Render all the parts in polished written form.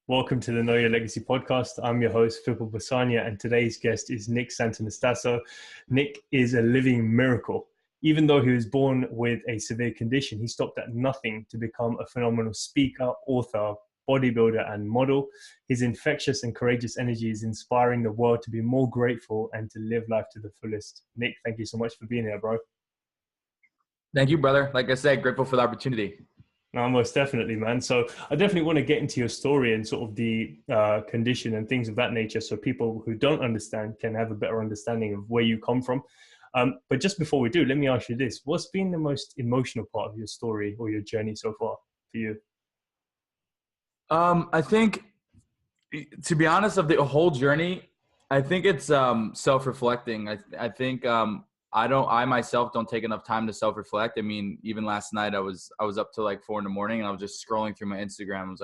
Welcome to the Know Your Legacy podcast. I'm your host, Fippo Basania, and today's guest is Nick Santonastasso. Nick is a living miracle. Even though he was born with a severe condition, he stopped at nothing to become a phenomenal speaker, author, bodybuilder, and model. His infectious and courageous energy is inspiring the world to be more grateful and to live life to the fullest. Nick, thank you so much for being here, bro. Thank you, brother. Like I said, grateful for the opportunity. No, most definitely, man. So I definitely want to get into your story and sort of the condition and things of that nature, so people who don't understand can have a better understanding of where you come from. But just before we do, let me ask you this. What's been the most emotional part of your story or your journey so far for you? I think, to be honest, of the whole journey, I think it's self-reflecting. I think I myself don't take enough time to self-reflect. I mean, even last night I was up till like 4 a.m. and I was just scrolling through my Instagram. It was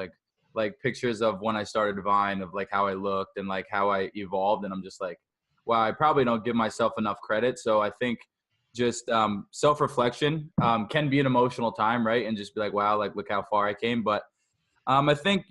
like pictures of when I started Vine, of like how I looked and like how I evolved. And I'm just like, wow, I probably don't give myself enough credit. So I think just self-reflection can be an emotional time, right? And just be like, wow, like look how far I came. But I think,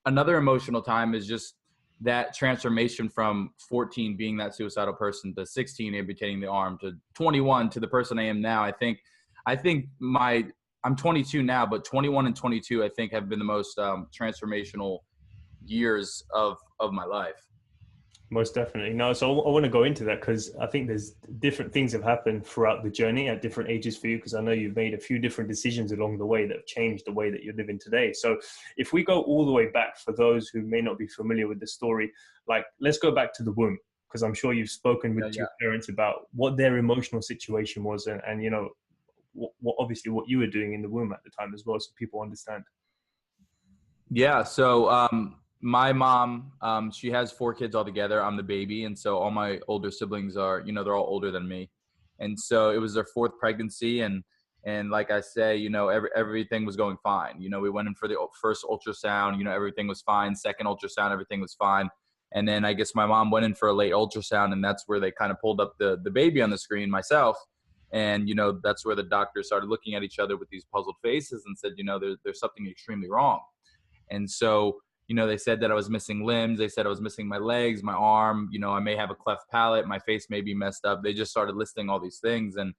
another emotional time is just that transformation from 14 being that suicidal person to 16 amputating the arm to 21 to the person I am now. I think I'm 22 now, but 21 and 22 I think have been the most transformational years of my life. Most definitely. No, so I want to go into that because I think there's different things have happened throughout the journey at different ages for you, because I know you've made a few different decisions along the way that have changed the way that you're living today. So if we go all the way back, for those who may not be familiar with the story, like let's go back to the womb, because I'm sure you've spoken with your parents about what their emotional situation was and what obviously what you were doing in the womb at the time as well, so people understand. Yeah. So my mom, she has 4 kids altogether. I'm the baby. And so all my older siblings are, they're all older than me. And so it was their 4th pregnancy. And like I say, everything was going fine. We went in for the first ultrasound, everything was fine. Second ultrasound, everything was fine. And then I guess my mom went in for a late ultrasound, and that's where they kind of pulled up the baby on the screen, myself. And, that's where the doctors started looking at each other with these puzzled faces and said, there's something extremely wrong. And so, they said that I was missing limbs. They said I was missing my legs, my arm. I may have a cleft palate. My face may be messed up. They just started listing all these things. And,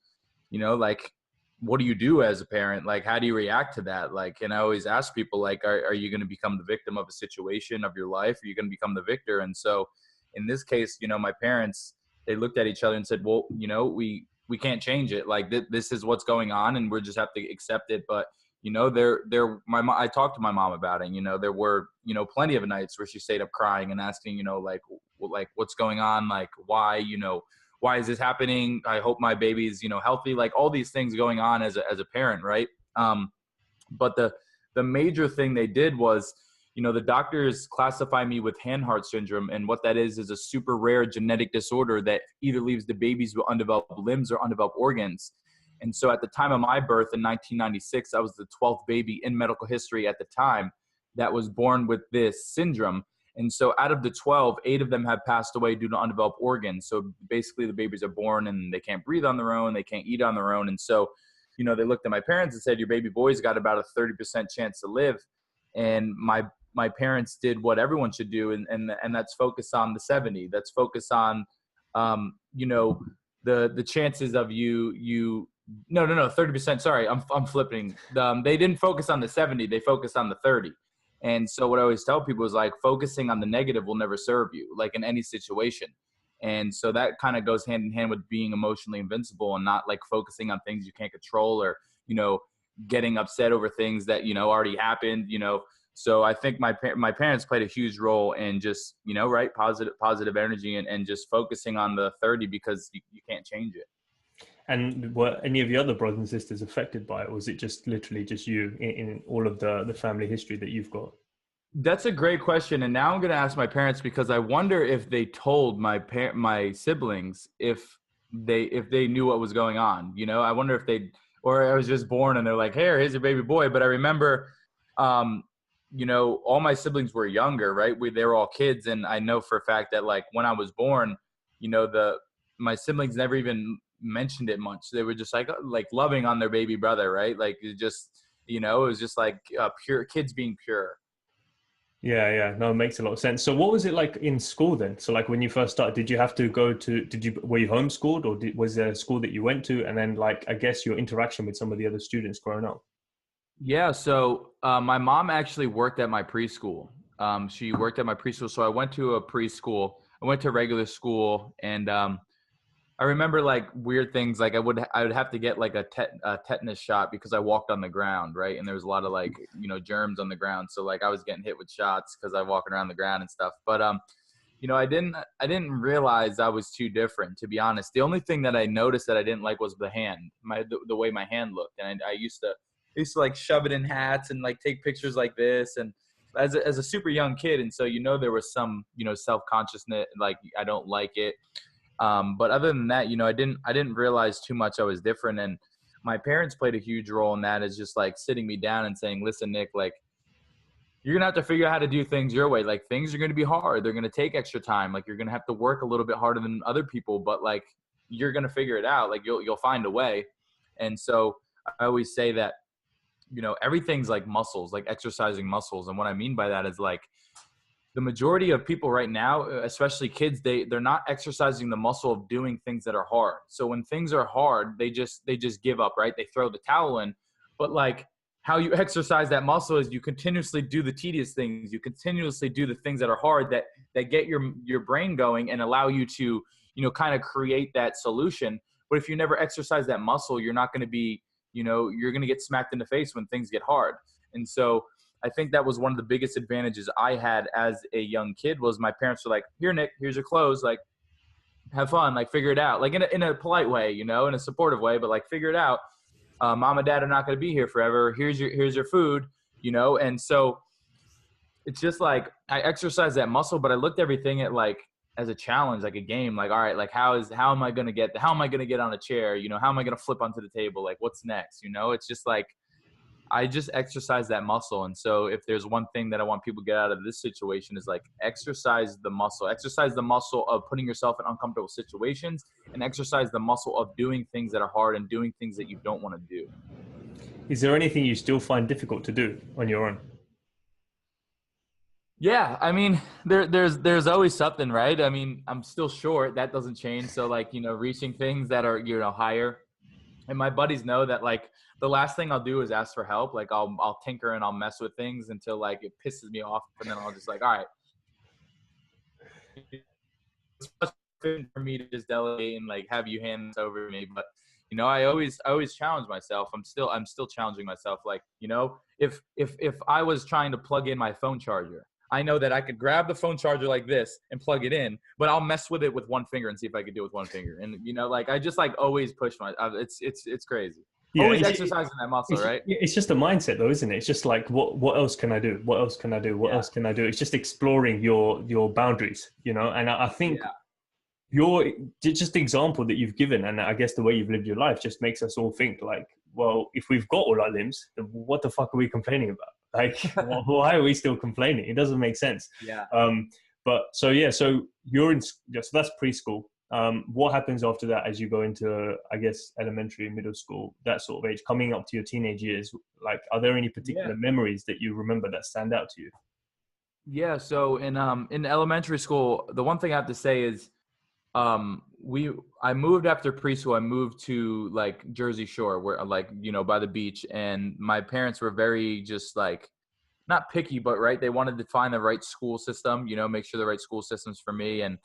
like, what do you do as a parent? Like, how do you react to that? Like, and I always ask people, like, are you going to become the victim of a situation of your life? Are you going to become the victor? And so in this case, my parents, they looked at each other and said, well, we can't change it. Like, this is what's going on, and we just have to accept it. But I talked to my mom about it. There were, plenty of nights where she stayed up crying and asking, like what's going on? Like, why is this happening? I hope my baby's, healthy, like all these things going on as a parent. Right. But the major thing they did was, the doctors classify me with hand-heart syndrome. And what that is a super rare genetic disorder that either leaves the babies with undeveloped limbs or undeveloped organs. And so at the time of my birth in 1996, I was the 12th baby in medical history at the time that was born with this syndrome. And so out of the 12, 8 of them have passed away due to undeveloped organs. So basically the babies are born and they can't breathe on their own. They can't eat on their own. And so, they looked at my parents and said, your baby boy's got about a 30% chance to live. And my parents did what everyone should do. And that's focus on the 70. That's focus on, the chances of you. No, 30%. Sorry, I'm flipping. They didn't focus on the 70. They focused on the 30. And so what I always tell people is, like, focusing on the negative will never serve you, like in any situation. And so that kind of goes hand in hand with being emotionally invincible and not like focusing on things you can't control or, getting upset over things that, already happened, So I think my parents played a huge role in just, right, positive energy and just focusing on the 30 because you can't change it. And were any of your other brothers and sisters affected by it? Or was it just literally just you in all of the family history that you've got? That's a great question. And now I'm going to ask my parents, because I wonder if they told my siblings if they knew what was going on. I wonder if or I was just born and they're like, hey, here's your baby boy. But I remember, all my siblings were younger, right? They were all kids. And I know for a fact that, like, when I was born, my siblings never even mentioned it much. They were just like loving on their baby brother, right? Like, it just, it was just like pure kids being pure. Yeah. No, it makes a lot of sense. So what was it like in school then? So like when you first started, did you have to go to, were you homeschooled, or was there a school that you went to? And then like, I guess your interaction with some of the other students growing up. Yeah, so my mom actually worked at my preschool. She worked at my preschool, so I went to a preschool. I went to regular school, and I remember like weird things. Like I would have to get like a tetanus shot because I walked on the ground, right? And there was a lot of like germs on the ground, so like I was getting hit with shots because I was walking around the ground and stuff. But I didn't realize I was too different, to be honest. The only thing that I noticed that I didn't like was the hand, the way my hand looked, and I used to like shove it in hats and like take pictures like this, and as a super young kid, and so there was some self consciousness, like I don't like it. But other than that, I didn't realize too much I was different, and my parents played a huge role in that, is just like sitting me down and saying, listen, Nick, like you're gonna have to figure out how to do things your way. Like things are gonna be hard. They're gonna take extra time. Like you're gonna have to work a little bit harder than other people, but like you're gonna figure it out. Like you'll find a way. And so I always say that, everything's like muscles, like exercising muscles. And what I mean by that is like the majority of people right now, especially kids, they're not exercising the muscle of doing things that are hard. So when things are hard, they just give up, right? They throw the towel in. But like how you exercise that muscle is you continuously do the tedious things. You continuously do the things that are hard, that get your brain going and allow you to, kind of create that solution. But if you never exercise that muscle, you're not going to be, you're going to get smacked in the face when things get hard. And so I think that was one of the biggest advantages I had as a young kid, was my parents were like, here, Nick, here's your clothes. Like, have fun, like figure it out, like in a polite way, in a supportive way, but like figure it out. Mom and dad are not going to be here forever. Here's your food, And so it's just like I exercised that muscle, but I looked everything at like as a challenge, like a game. Like, all right, like how am I going to get on a chair? How am I going to flip onto the table? Like, what's next? It's just like I just exercise that muscle. And so if there's one thing that I want people to get out of this situation is like exercise the muscle of putting yourself in uncomfortable situations, and exercise the muscle of doing things that are hard and doing things that you don't want to do. Is there anything you still find difficult to do on your own? Yeah, I mean, there's always something, right? I mean, I'm still short. That doesn't change. So like, reaching things that are, higher. And my buddies know that like the last thing I'll do is ask for help. Like I'll tinker and I'll mess with things until like it pisses me off, and then I'll just like, all right, it's frustrating for me to just delegate and like have you hand this over to me. But I always challenge myself. I'm still challenging myself. Like, if I was trying to plug in my phone charger, I know that I could grab the phone charger like this and plug it in, but I'll mess with it with one finger and see if I could do it with one finger. And like I just like always push it's crazy. Yeah, Always exercising that muscle, right? it's just a mindset though, isn't it? It's just like what else can I do? What else can I do? What Yeah. else can I do? It's just exploring your boundaries, And I think Yeah. your just the example that you've given, and I guess the way you've lived your life, just makes us all think like, well, if we've got all our limbs, then what the fuck are we complaining about? Like, why are we still complaining? It doesn't make sense. Yeah. But so yeah, so you're in, so that's preschool. What happens after that as you go into, I guess, elementary, middle school, that sort of age, coming up to your teenage years? Like, are there any Yeah. particular memories that you remember that stand out to you? Yeah. So in elementary school, the one thing I have to say is I moved after preschool. I moved to like Jersey Shore, where like, by the beach, and my parents were very just like not picky, but right. They wanted to find the right school system, make sure the right school systems for me. And,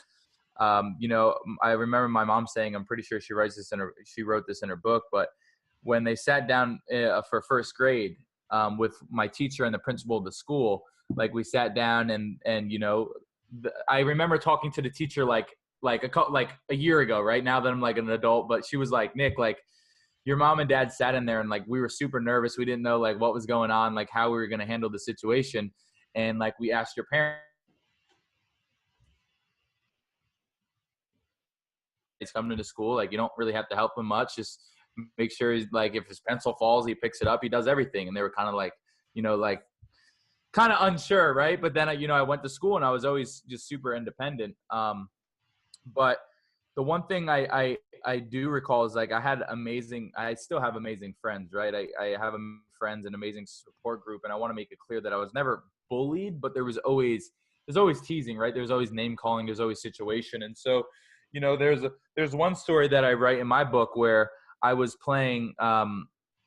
I remember my mom saying, I'm pretty sure she wrote this in her book, but when they sat down for first grade with my teacher and the principal of the school, like we sat down and I remember talking to the teacher like a year ago, right now that I'm like an adult, but she was like, Nick, like your mom and dad sat in there and like we were super nervous. We didn't know like what was going on, like how we were going to handle the situation. And like we asked your parents, he's coming to school, like you don't really have to help him much. Just make sure he's like, if his pencil falls, he picks it up, he does everything. And they were kind of like, like kind of unsure, right? But then I went to school and I was always just super independent. But the one thing I do recall is like I still have amazing friends, right? I have friends and amazing support group, and I want to make it clear that I was never bullied, but there's always teasing, right? There's always name calling, there's always situation. And so, there's one story that I write in my book where I was playing,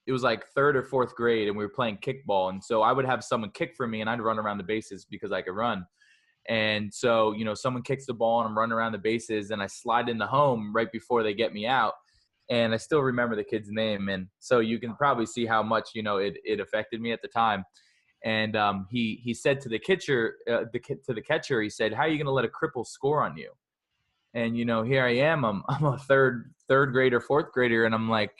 it was like third or fourth grade, and we were playing kickball. And so I would have someone kick for me, and I'd run around the bases because I could run. And so, someone kicks the ball and I'm running around the bases, and I slide into home right before they get me out. And I still remember the kid's name. And so you can probably see how much, it affected me at the time. And he said to the catcher, he said, "How are you going to let a cripple score on you?" And, here I am, I'm a third grader, fourth grader. And I'm like,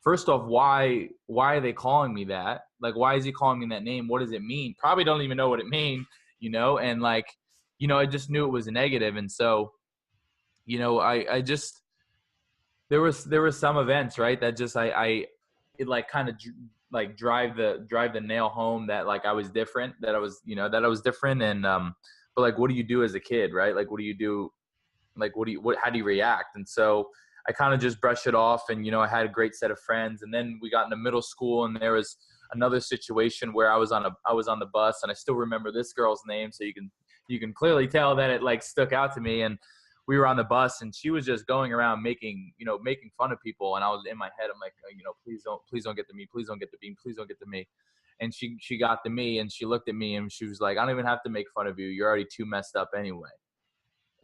first off, why are they calling me that? Like, why is he calling me that name? What does it mean? Probably don't even know what it means, and like, I just knew it was a negative. And so, I just, there was some events, right, that just, it like kind of like drive the nail home that like I was different, that I was different. And, but like, what do you do as a kid, right? Like, what do you do? Like, how do you react? And so I kind of just brushed it off, and, I had a great set of friends. And then we got into middle school, and there was another situation where I was on the bus, and I still remember this girl's name. So you can clearly tell that it like stuck out to me. And we were on the bus, and she was just going around making fun of people. And I was in my head, I'm like, please don't get to me. Please don't get to me. Please don't get to me. And she got to me, and she looked at me, and she was like, "I don't even have to make fun of you. You're already too messed up anyway."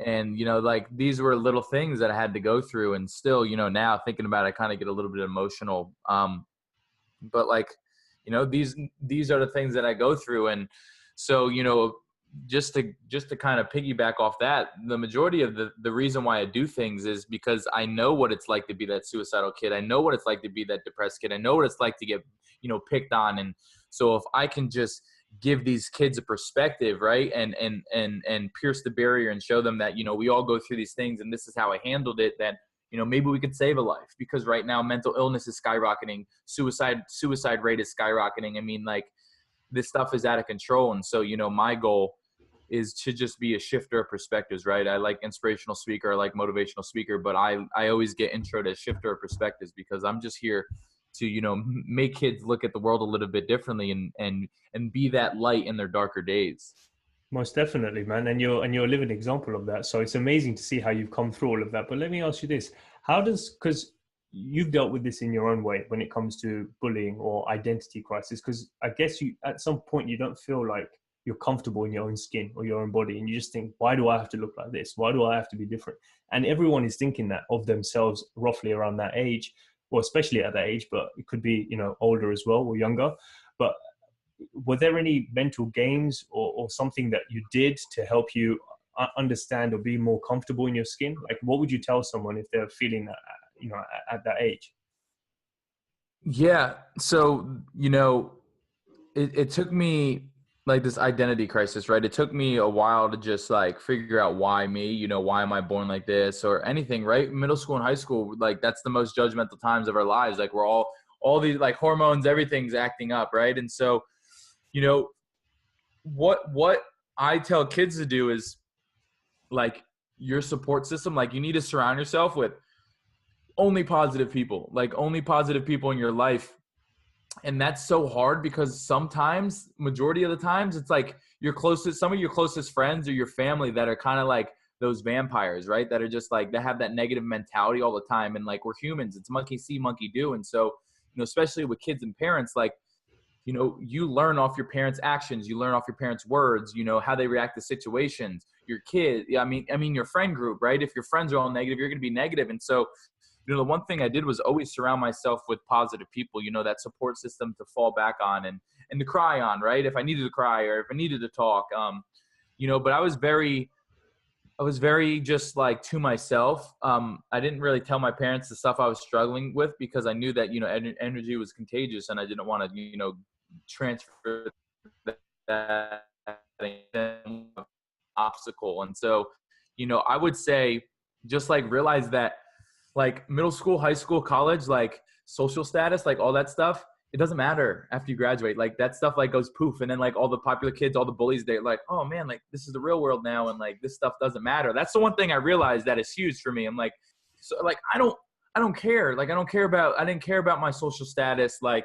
And, like, these were little things that I had to go through. And still, now thinking about it, I kind of get a little bit emotional. But like, these are the things that I go through. And so, just to kind of piggyback off that, the majority of the reason why I do things is because I know what it's like to be that suicidal kid. I know what it's like to be that depressed kid. I know what it's like to get, picked on. And so if I can just give these kids a perspective, right, and pierce the barrier and show them that, we all go through these things, and this is how I handled it, that, maybe we could save a life. Because right now mental illness is skyrocketing, suicide rate is skyrocketing. I mean, like, this stuff is out of control. And so, my goal is to just be a shifter of perspectives, right? I like inspirational speaker, I like motivational speaker, but I always get intro to shifter of perspectives, because I'm just here to, make kids look at the world a little bit differently, and be that light in their darker days. Most definitely, man. And you're a living example of that. So it's amazing to see how you've come through all of that. But let me ask you this. Because you've dealt with this in your own way when it comes to bullying or identity crisis, because I guess at some point you don't feel like you're comfortable in your own skin or your own body. And you just think, why do I have to look like this? Why do I have to be different? And everyone is thinking that of themselves roughly around that age, or especially at that age, but it could be, older as well or younger. But were there any mental games or something that you did to help you understand or be more comfortable in your skin? Like, what would you tell someone if they're feeling that, at that age? Yeah. So, it took me like this identity crisis, right? It took me a while to just like figure out why me, why am I born like this or anything, right? Middle school and high school, like that's the most judgmental times of our lives. Like we're all these like hormones, everything's acting up, right? And so, what I tell kids to do is like your support system, like you need to surround yourself with only positive people, like only positive people in your life. And that's so hard because sometimes, majority of the times, it's like some of your closest friends or your family that are kind of like those vampires, right? That are just like, that have that negative mentality all the time. And like, we're humans, it's monkey see, monkey do. And so, especially with kids and parents, like, you learn off your parents' actions, you learn off your parents' words, how they react to situations. Your kid, I mean, your friend group, right? If your friends are all negative, you're going to be negative. And so, the one thing I did was always surround myself with positive people, that support system to fall back on and to cry on, right? If I needed to cry or if I needed to talk, but I was very just like to myself. I didn't really tell my parents the stuff I was struggling with because I knew that, energy was contagious and I didn't want to, transfer that obstacle. And so, I would say just like realize that like middle school, high school, college, like social status, like all that stuff, it doesn't matter after you graduate. Like that stuff like goes poof. And then like all the popular kids, all the bullies, they're like, oh man, like this is the real world now. And like, this stuff doesn't matter. That's the one thing I realized that is huge for me. I'm like, so like, I don't care. Like, I didn't care about my social status. Like,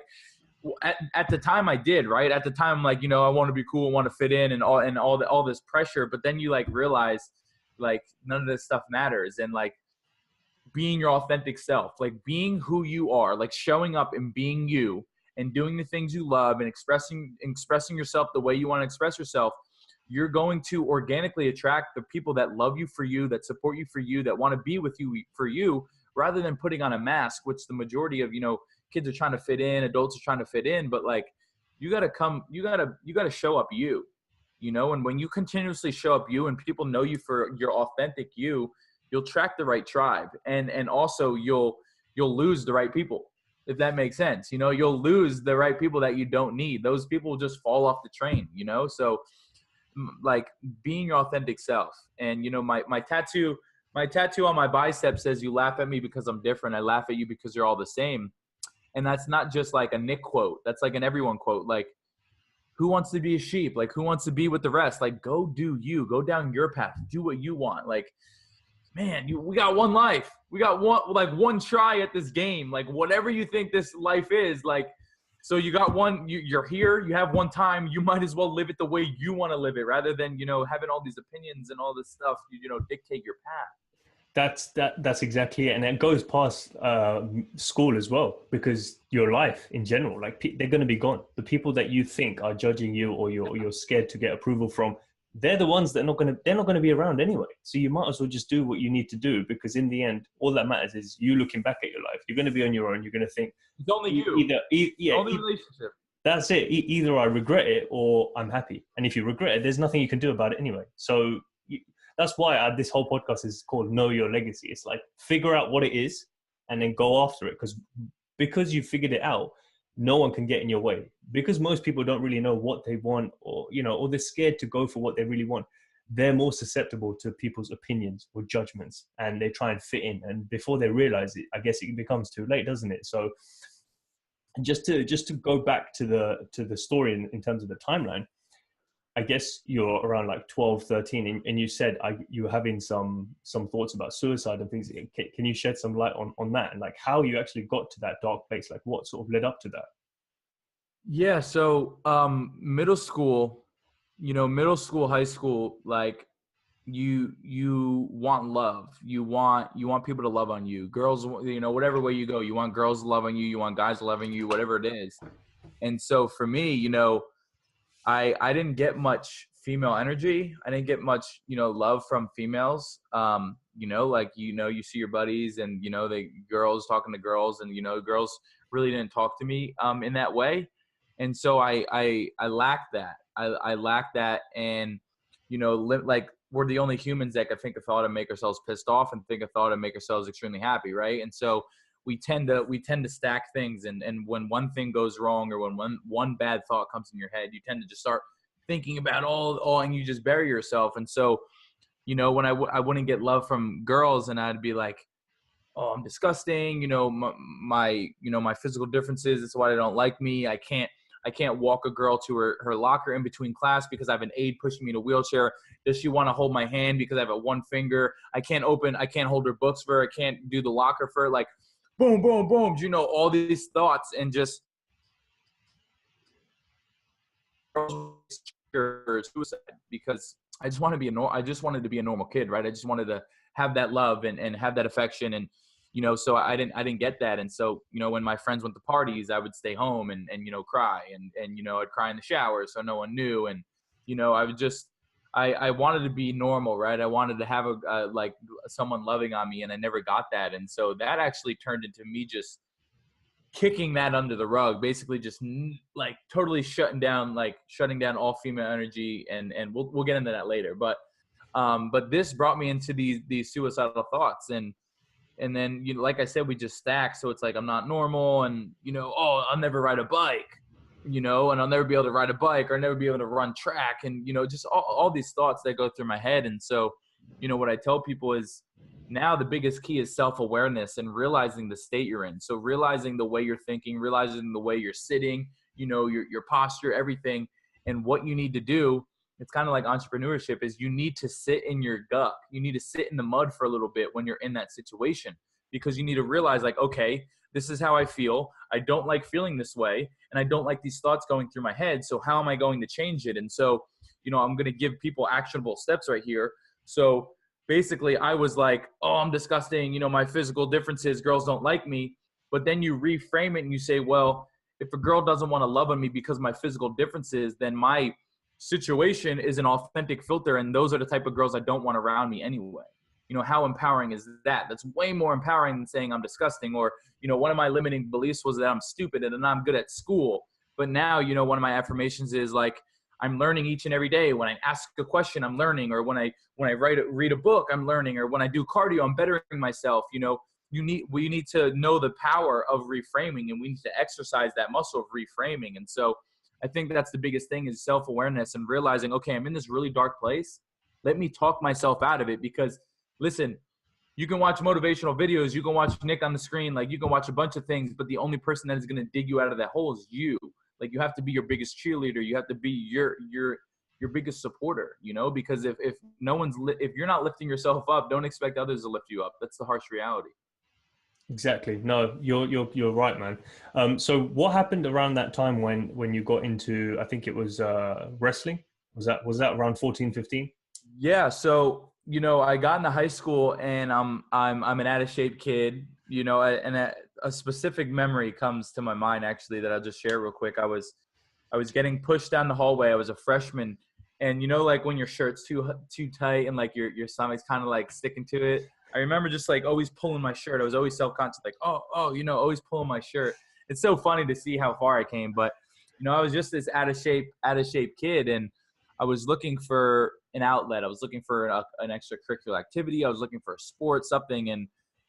At the time I did, right? At the time, like, I want to be cool, I want to fit in, and all this pressure. But then you like realize, like, none of this stuff matters, and like being your authentic self, like being who you are, like showing up and being you, and doing the things you love, and expressing yourself the way you want to express yourself. You're going to organically attract the people that love you for you, that support you for you, that want to be with you for you, rather than putting on a mask, which the majority of, kids are trying to fit in, adults are trying to fit in. But like, you got to show up you, and when you continuously show up you and people know you for your authentic you'll attract the right tribe, and also you'll lose the right people, if that makes sense. You'll lose the right people that you don't need. Those people will just fall off the train, so like being your authentic self. And my tattoo on my bicep says, "You laugh at me because I'm different. I laugh at you because you're all the same." And that's not just like a Nick quote. That's like an everyone quote. Like, who wants to be a sheep? Like, who wants to be with the rest? Like, go do you. Go down your path. Do what you want. Like, man, we got one life. We got one try at this game. Like, whatever you think this life is, like, so you got one. You're here. You have one time. You might as well live it the way you want to live it, rather than having all these opinions and all this stuff. Dictate your path. That's exactly it. And it goes past school as well, because your life in general, like they're going to be gone. The people that you think are judging you, or you're scared to get approval from, they're the ones that they're not going to be around anyway. So you might as well just do what you need to do, because in the end, all that matters is you looking back at your life. You're going to be on your own. You're going to think it's only you. Only relationship. That's it. Either I regret it or I'm happy. And if you regret it, there's nothing you can do about it anyway. So that's why this whole podcast is called Know Your Legacy. It's like, figure out what it is and then go after it. Because you figured it out, no one can get in your way. Because most people don't really know what they want, or they're scared to go for what they really want. They're more susceptible to people's opinions or judgments, and they try and fit in. And before they realize it, I guess it becomes too late, doesn't it? So just to go back to the story in terms of the timeline, I guess you're around like 12, 13, and you said you were having some thoughts about suicide and things. Can you shed some light on that, and like how you actually got to that dark place? Like, what sort of led up to that? Yeah. So middle school, high school, like you want love. You want people to love on you. Girls, whatever way you go, you want girls to love on you. You want guys loving you, whatever it is. And so for me, I didn't get much female energy. I didn't get much, love from females. You see your buddies and, the girls talking to girls, and, girls really didn't talk to me in that way. And so I lacked that. I lacked that. And, like, we're the only humans that could think of how to make ourselves pissed off and think of how to make ourselves extremely happy. Right. And so we tend to stack things, and when one thing goes wrong, or when one bad thought comes in your head, you tend to just start thinking about all, and you just bury yourself. And so, when I wouldn't get love from girls, and I'd be like, oh, I'm disgusting. My physical differences. That's why they don't like me. I can't walk a girl to her locker in between class because I have an aide pushing me in a wheelchair. Does she want to hold my hand because I have a one finger? I can't hold her books for her. I can't do the locker for her. Like, boom, boom, boom, all these thoughts, and just suicide, because I just wanted to be a normal kid, right? I just wanted to have that love and have that affection. And, so I didn't get that. And so, when my friends went to parties, I would stay home and cry and I'd cry in the shower so no one knew. And, I wanted to be normal, right? I wanted to have like someone loving on me, and I never got that. And so that actually turned into me just kicking that under the rug, basically just like totally shutting down all female energy. And we'll get into that later. But this brought me into these suicidal thoughts. And then, like I said, we just stack. So it's like, I'm not normal, and, I'll never ride a bike. And I'll never be able to ride a bike, or never be able to run track, and, just all these thoughts that go through my head. And so, what I tell people is, now the biggest key is self-awareness and realizing the state you're in. So realizing the way you're thinking, realizing the way you're sitting, your posture, everything, and what you need to do. It's kind of like entrepreneurship, is you need to sit in your gut. You need to sit in the mud for a little bit when you're in that situation, because you need to realize, like, okay, This is how I feel. I don't like feeling this way, and I don't like these thoughts going through my head. So how am I going to change it? And so, I'm going to give people actionable steps right here. So basically I was like, oh, I'm disgusting. My physical differences, girls don't like me. But then you reframe it and you say, well, if a girl doesn't want to love on me because of my physical differences, then my situation is an authentic filter. And those are the type of girls I don't want around me anyway. How empowering is that? That's way more empowering than saying I'm disgusting. Or, one of my limiting beliefs was that I'm stupid and I'm good at school. But now, one of my affirmations is like, I'm learning each and every day. When I ask a question, I'm learning. Or when I read a book, I'm learning. Or when I do cardio, I'm bettering myself. We need to know the power of reframing, and we need to exercise that muscle of reframing. And so I think that's the biggest thing is self-awareness and realizing, okay, I'm in this really dark place. Let me talk myself out of it. Because listen, you can watch motivational videos. You can watch Nick on the screen. Like, you can watch a bunch of things, but the only person that is going to dig you out of that hole is you. Like, you have to be your biggest cheerleader. You have to be your biggest supporter, because if you're not lifting yourself up, don't expect others to lift you up. That's the harsh reality. Exactly. No, you're right, man. So what happened around that time when you got into, I think it was wrestling? Was that around 14, 15? Yeah. So, I got into high school and I'm an out of shape kid, and a specific memory comes to my mind actually that I'll just share real quick. I was getting pushed down the hallway. I was a freshman, and like when your shirt's too tight and like your stomach's kind of like sticking to it. I remember just like always pulling my shirt. I was always self-conscious, like, always pulling my shirt. It's so funny to see how far I came, but I was just this out of shape kid, and I was looking for an outlet. I was looking for an extracurricular activity. I was looking for a sport, something. And,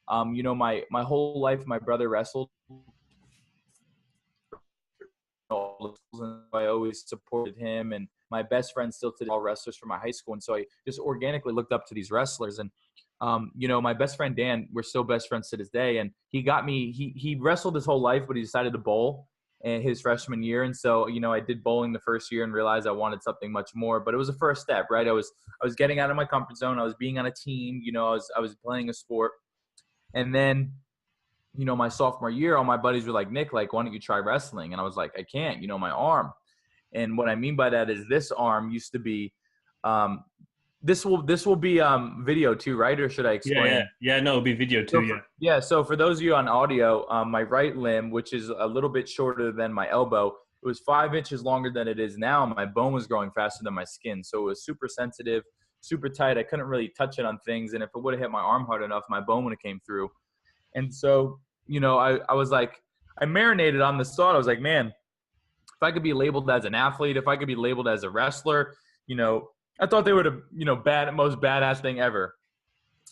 my whole life, my brother wrestled. I always supported him, and my best friends still today, all wrestlers from my high school. And so I just organically looked up to these wrestlers. And, my best friend, Dan, we're still best friends to this day. And he got me, he wrestled his whole life, but he decided to bowl in his freshman year. And so, I did bowling the first year and realized I wanted something much more, but it was a first step, right? I was getting out of my comfort zone. I was being on a team, I was playing a sport. And then, my sophomore year, all my buddies were like, Nick, like, why don't you try wrestling? And I was like, I can't, my arm. And what I mean by that is this arm used to be, this will be video too, right? Or should I explain? Yeah. No, it'll be video too. Yeah. So for those of you on audio, my right limb, which is a little bit shorter than my elbow, it was 5 inches longer than it is now. My bone was growing faster than my skin. So it was super sensitive, super tight. I couldn't really touch it on things. And if it would have hit my arm hard enough, my bone would have came through. And so, I was like, I marinated on this thought. I was like, man, if I could be labeled as an athlete, if I could be labeled as a wrestler, I thought they were the, most badass thing ever.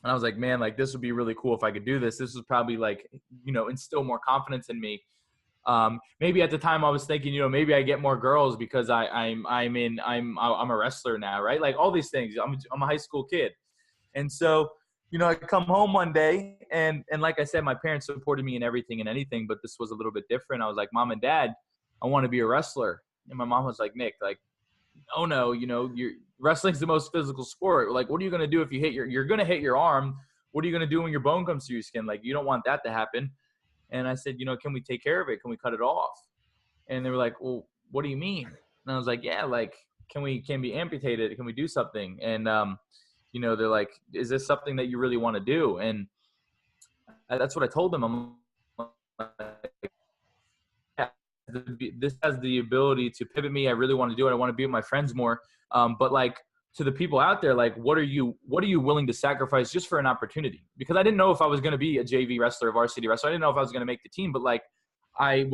And I was like, man, like, this would be really cool if I could do this. This would probably like, instill more confidence in me. Maybe at the time I was thinking, maybe I get more girls because I'm a wrestler now, right? Like all these things. I'm a high school kid. And so, I come home one day and like I said, my parents supported me in everything and anything, but this was a little bit different. I was like, Mom and Dad, I want to be a wrestler. And my mom was like, Nick, like, oh no, wrestling's the most physical sport. Like, what are you going to do if you're going to hit your arm? What are you going to do when your bone comes through your skin? Like, you don't want that to happen. And I said, can we take care of it? Can we cut it off? And they were like, well, what do you mean? And I was like, yeah, like, can we amputate? Can we do something? And, they're like, is this something that you really want to do? And that's what I told them. I'm like, yeah, this has the ability to pivot me. I really want to do it. I want to be with my friends more. But like, to the people out there, like, what are you willing to sacrifice just for an opportunity? Because I didn't know if I was going to be a JV wrestler, a varsity wrestler. I didn't know if I was going to make the team, but like, I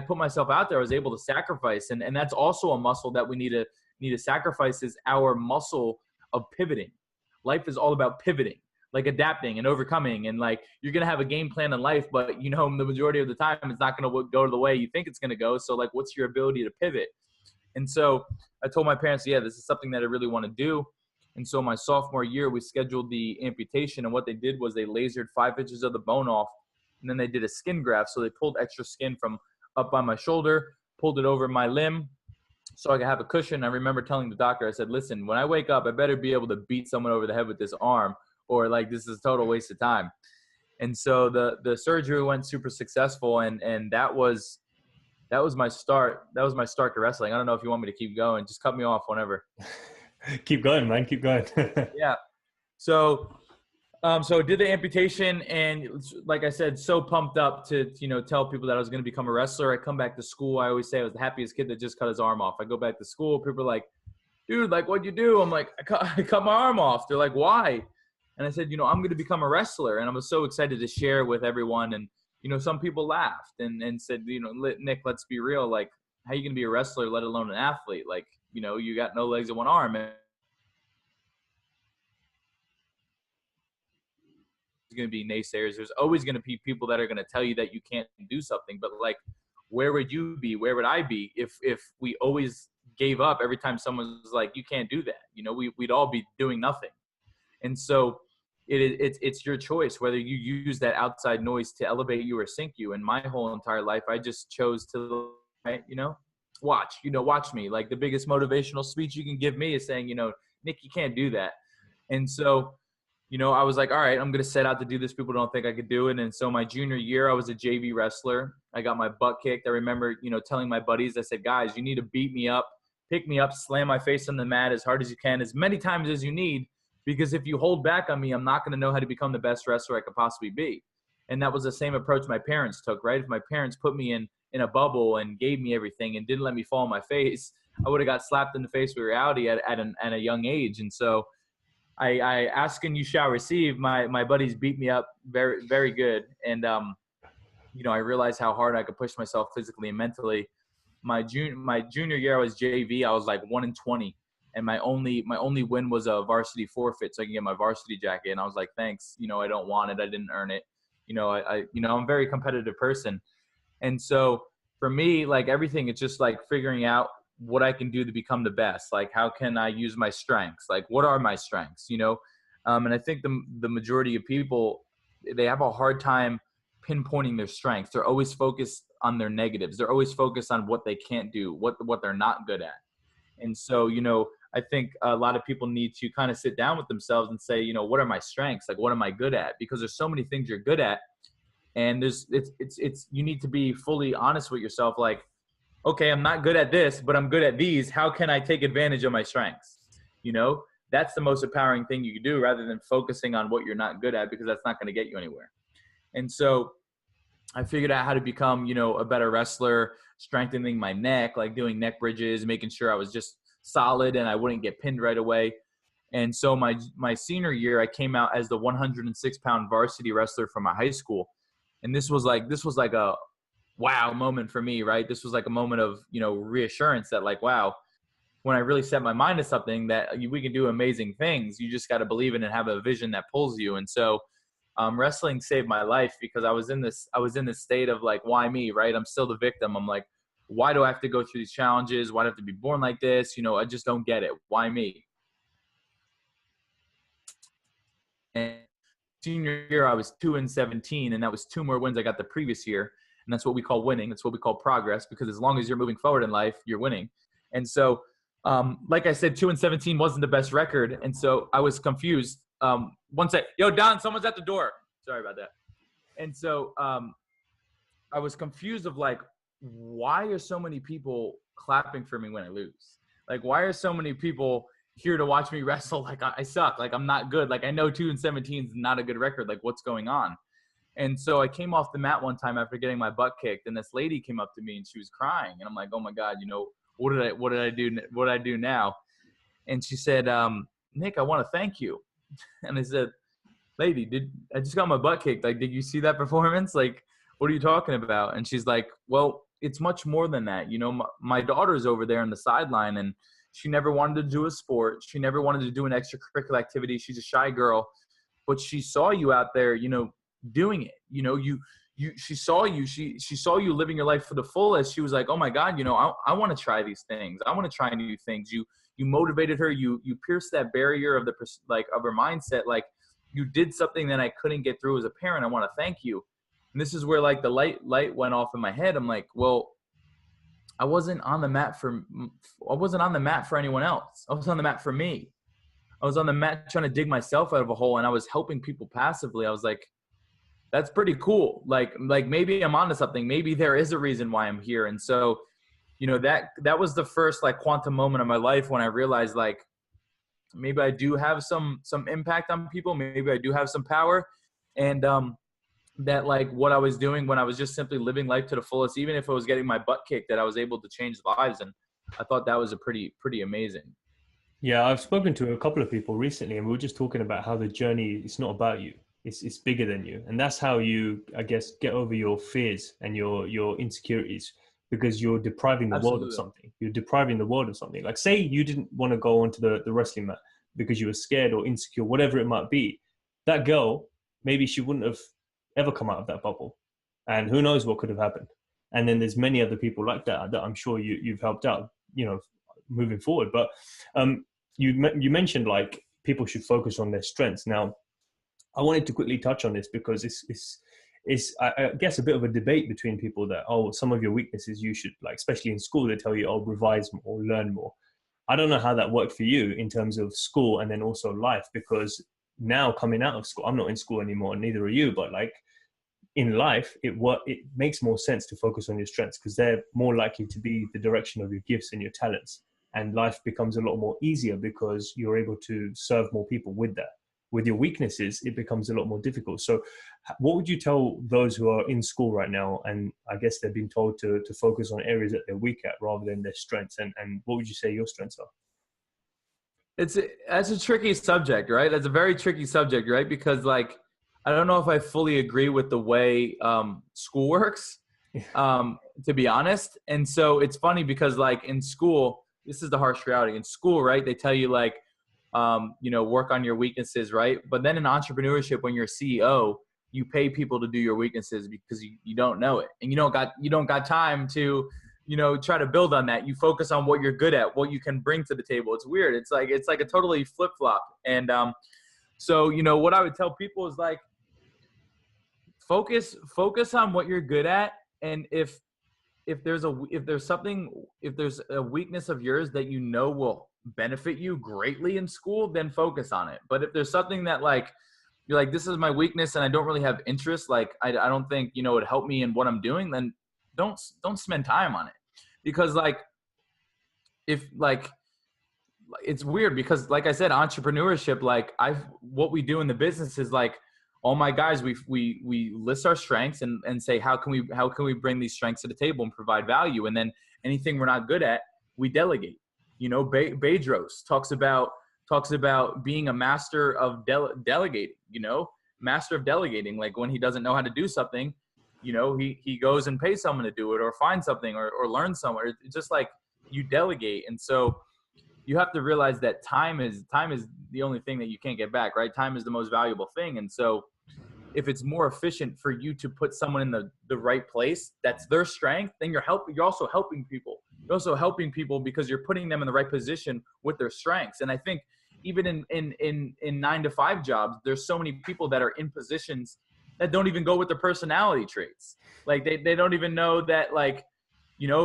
put myself out there. I was able to sacrifice. And that's also a muscle that we need to sacrifice, is our muscle of pivoting. Life is all about pivoting, like adapting and overcoming. And like, you're going to have a game plan in life, but the majority of the time it's not going to go the way you think it's going to go. So like, what's your ability to pivot? And so I told my parents, yeah, this is something that I really want to do. And so my sophomore year, we scheduled the amputation. And what they did was they lasered 5 inches of the bone off. And then they did a skin graft. So they pulled extra skin from up by my shoulder, pulled it over my limb so I could have a cushion. I remember telling the doctor, I said, listen, when I wake up, I better be able to beat someone over the head with this arm, or like, this is a total waste of time. And so the surgery went super successful, and that was my start. That was my start to wrestling. I don't know if you want me to keep going. Just cut me off whenever. Keep going, man. Keep going. Yeah. So so did the amputation, and like I said, so pumped up to, tell people that I was going to become a wrestler. I come back to school. I always say I was the happiest kid that just cut his arm off. I go back to school. People are like, dude, like, what'd you do? I'm like, I cut my arm off. They're like, why? And I said, I'm going to become a wrestler. And I was so excited to share with everyone. And, some people laughed and said, Nick, let's be real. Like, how are you going to be a wrestler, let alone an athlete? Like, you got no legs and one arm. And there's going to be naysayers. There's always going to be people that are going to tell you that you can't do something. But, like, where would you be? Where would I be if we always gave up every time someone was like, you can't do that? We'd all be doing nothing. And so it's your choice whether you use that outside noise to elevate you or sink you. And my whole entire life, I just chose to, watch me. Like, the biggest motivational speech you can give me is saying, Nick, you can't do that. And so, I was like, all right, I'm going to set out to do this. People don't think I could do it. And so my junior year, I was a JV wrestler. I got my butt kicked. I remember, telling my buddies, I said, guys, you need to beat me up, pick me up, slam my face on the mat as hard as you can, as many times as you need. Because if you hold back on me, I'm not going to know how to become the best wrestler I could possibly be. And that was the same approach my parents took, right? If my parents put me in a bubble and gave me everything and didn't let me fall on my face, I would have got slapped in the face with reality at a young age. And so I ask and you shall receive. My buddies beat me up very, very good. And, I realized how hard I could push myself physically and mentally. My junior year, I was JV. I was like 1-20. And my only win was a varsity forfeit, so I can get my varsity jacket. And I was like, thanks, I don't want it. I didn't earn it. I'm a very competitive person. And so for me, like, everything, it's just like figuring out what I can do to become the best. Like, how can I use my strengths? Like, what are my strengths, And I think the majority of people, they have a hard time pinpointing their strengths. They're always focused on their negatives. They're always focused on what they can't do, what they're not good at. And so, I think a lot of people need to kind of sit down with themselves and say, what are my strengths? Like, what am I good at? Because there's so many things you're good at. And you need to be fully honest with yourself. Like, okay, I'm not good at this, but I'm good at these. How can I take advantage of my strengths? That's the most empowering thing you can do, rather than focusing on what you're not good at, because that's not going to get you anywhere. And so I figured out how to become, a better wrestler, strengthening my neck, like doing neck bridges, making sure I was just solid and I wouldn't get pinned right away. And so my senior year, I came out as the 106-pound varsity wrestler from my high school. And this was like a wow moment for me, right? This was like a moment of, reassurance that, like, wow, when I really set my mind to something, that we can do amazing things. You just got to believe in it and have a vision that pulls you. And so wrestling saved my life, because I was in this state of, like, why me, right? I'm still the victim. I'm like, why do I have to go through these challenges? Why do I have to be born like this? I just don't get it. Why me? And senior year, I was 2-17, and that was 2 more wins I got the previous year. And that's what we call winning. That's what we call progress, because as long as you're moving forward in life, you're winning. And so, like I said, 2-17 wasn't the best record. And so I was confused. One sec. Yo, Don, someone's at the door. Sorry about that. And so I was confused of, like, why are so many people clapping for me when I lose? Like, why are so many people here to watch me wrestle? Like, I suck. Like, I'm not good. Like, I know 2-17 is not a good record. Like, what's going on? And so I came off the mat one time after getting my butt kicked, and this lady came up to me and she was crying. And I'm like, oh my God, what did I do now? And she said, Nick, I want to thank you. And I said, lady, I just got my butt kicked. Like, did you see that performance? Like, what are you talking about? And she's like, well, it's much more than that. My daughter's over there on the sideline, and she never wanted to do a sport. She never wanted to do an extracurricular activity. She's a shy girl, but she saw you out there, doing it. She saw you. She saw you living your life for the fullest. She was like, oh my God, I want to try these things. I want to try new things. You motivated her. You pierced that barrier of of her mindset. Like, you did something that I couldn't get through as a parent. I want to thank you. And this is where, like, the light went off in my head. I'm like, well, I wasn't on the mat for anyone else. I was on the mat for me. I was on the mat trying to dig myself out of a hole, and I was helping people passively. I was like, that's pretty cool. Like maybe I'm onto something. Maybe there is a reason why I'm here. And so, that was the first like quantum moment of my life when I realized like, maybe I do have some impact on people. Maybe I do have some power. And, that like what I was doing when I was just simply living life to the fullest, even if I was getting my butt kicked, that I was able to change lives. And I thought that was a pretty amazing. Yeah, I've spoken to a couple of people recently, and we were just talking about how the journey is not about you. It's bigger than you, and that's how you, I guess, get over your fears and your insecurities, because you're depriving the world of Absolutely. something. You're depriving the world of something. Like, say you didn't want to go onto the wrestling mat because you were scared or insecure, whatever it might be. That girl, maybe she wouldn't have ever come out of that bubble, and who knows what could have happened. And then there's many other people like that I'm sure you've helped out, moving forward. But you mentioned like people should focus on their strengths. Now, I wanted to quickly touch on this because it's I guess a bit of a debate between people that, oh, some of your weaknesses you should, like, especially in school, they tell you, oh, revise more, learn more. I don't know how that worked for you in terms of school and then also life, because now coming out of school, I'm not in school anymore, neither are you, but like in life, it makes more sense to focus on your strengths because they're more likely to be the direction of your gifts and your talents. And life becomes a lot more easier because you're able to serve more people with that. With your weaknesses, it becomes a lot more difficult. So what would you tell those who are in school right now, and I guess they've been told to focus on areas that they're weak at rather than their strengths? And what would you say your strengths are? That's a tricky subject, right? That's a very tricky subject, right? Because like, I don't know if I fully agree with the way school works, to be honest. And so it's funny because like in school, this is the harsh reality. In school, right, they tell you like, work on your weaknesses, right? But then in entrepreneurship, when you're a CEO, you pay people to do your weaknesses because you don't know it, and you don't got time to try to build on that. You focus on what you're good at, what you can bring to the table. It's weird. It's like a totally flip flop. And so what I would tell people is like, focus on what you're good at, and if there's a weakness of yours that will benefit you greatly in school, then focus on it. But if there's something that like you're like, this is my weakness and I don't really have interest, like I don't think it would help me in what I'm doing, then don't spend time on it. Because like, if like, it's weird because like I said, entrepreneurship, like what we do in the business is like, all my guys, we list our strengths and say, how can we bring these strengths to the table and provide value? And then anything we're not good at, we delegate. Bedros talks about being a master of delegating, master of delegating. Like when he doesn't know how to do something, he goes and pays someone to do it, or find something, or learn somewhere. It's just like you delegate. And so you have to realize that time is the only thing that you can't get back, right? Time is the most valuable thing. And so if it's more efficient for you to put someone in the right place, that's their strength, then you're also helping people. You're also helping people because you're putting them in the right position with their strengths. And I think even in 9-to-5 jobs, there's so many people that are in positions that don't even go with their personality traits. Like they don't even know that, like,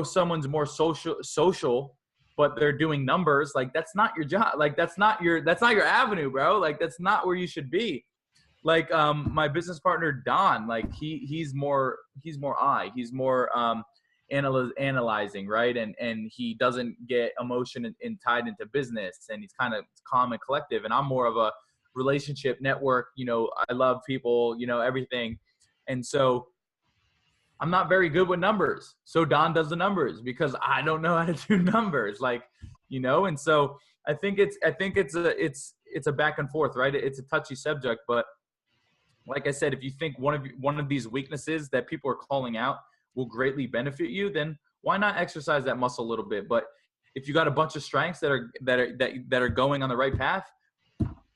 someone's more social, but they're doing numbers. Like that's not your job. Like that's not your avenue, bro. Like that's not where you should be. Like my business partner Don, like he's more analyzing, right? And he doesn't get emotion in tied into business, and he's kind of calm and collective. And I'm more of a relationship network. I love people, everything. And so I'm not very good with numbers. So Don does the numbers because I don't know how to do numbers, like, and so I think it's a back and forth, right? It's a touchy subject, but like I said, if you think one of these weaknesses that people are calling out will greatly benefit you, then why not exercise that muscle a little bit? But if you got a bunch of strengths that are going on the right path,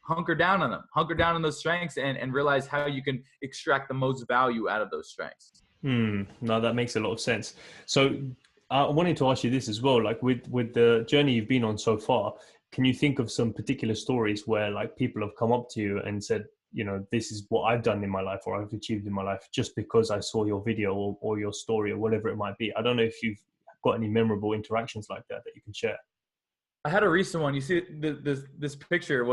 hunker down on them, hunker down on those strengths, and realize how you can extract the most value out of those strengths. No, that makes a lot of sense. So I wanted to ask you this as well, like with the journey you've been on so far, can you think of some particular stories where like people have come up to you and said, this is what I've done in my life, or I've achieved in my life just because I saw your video or your story or whatever it might be? I don't know if you've got any memorable interactions like that you can share. I had a recent one. You see, this picture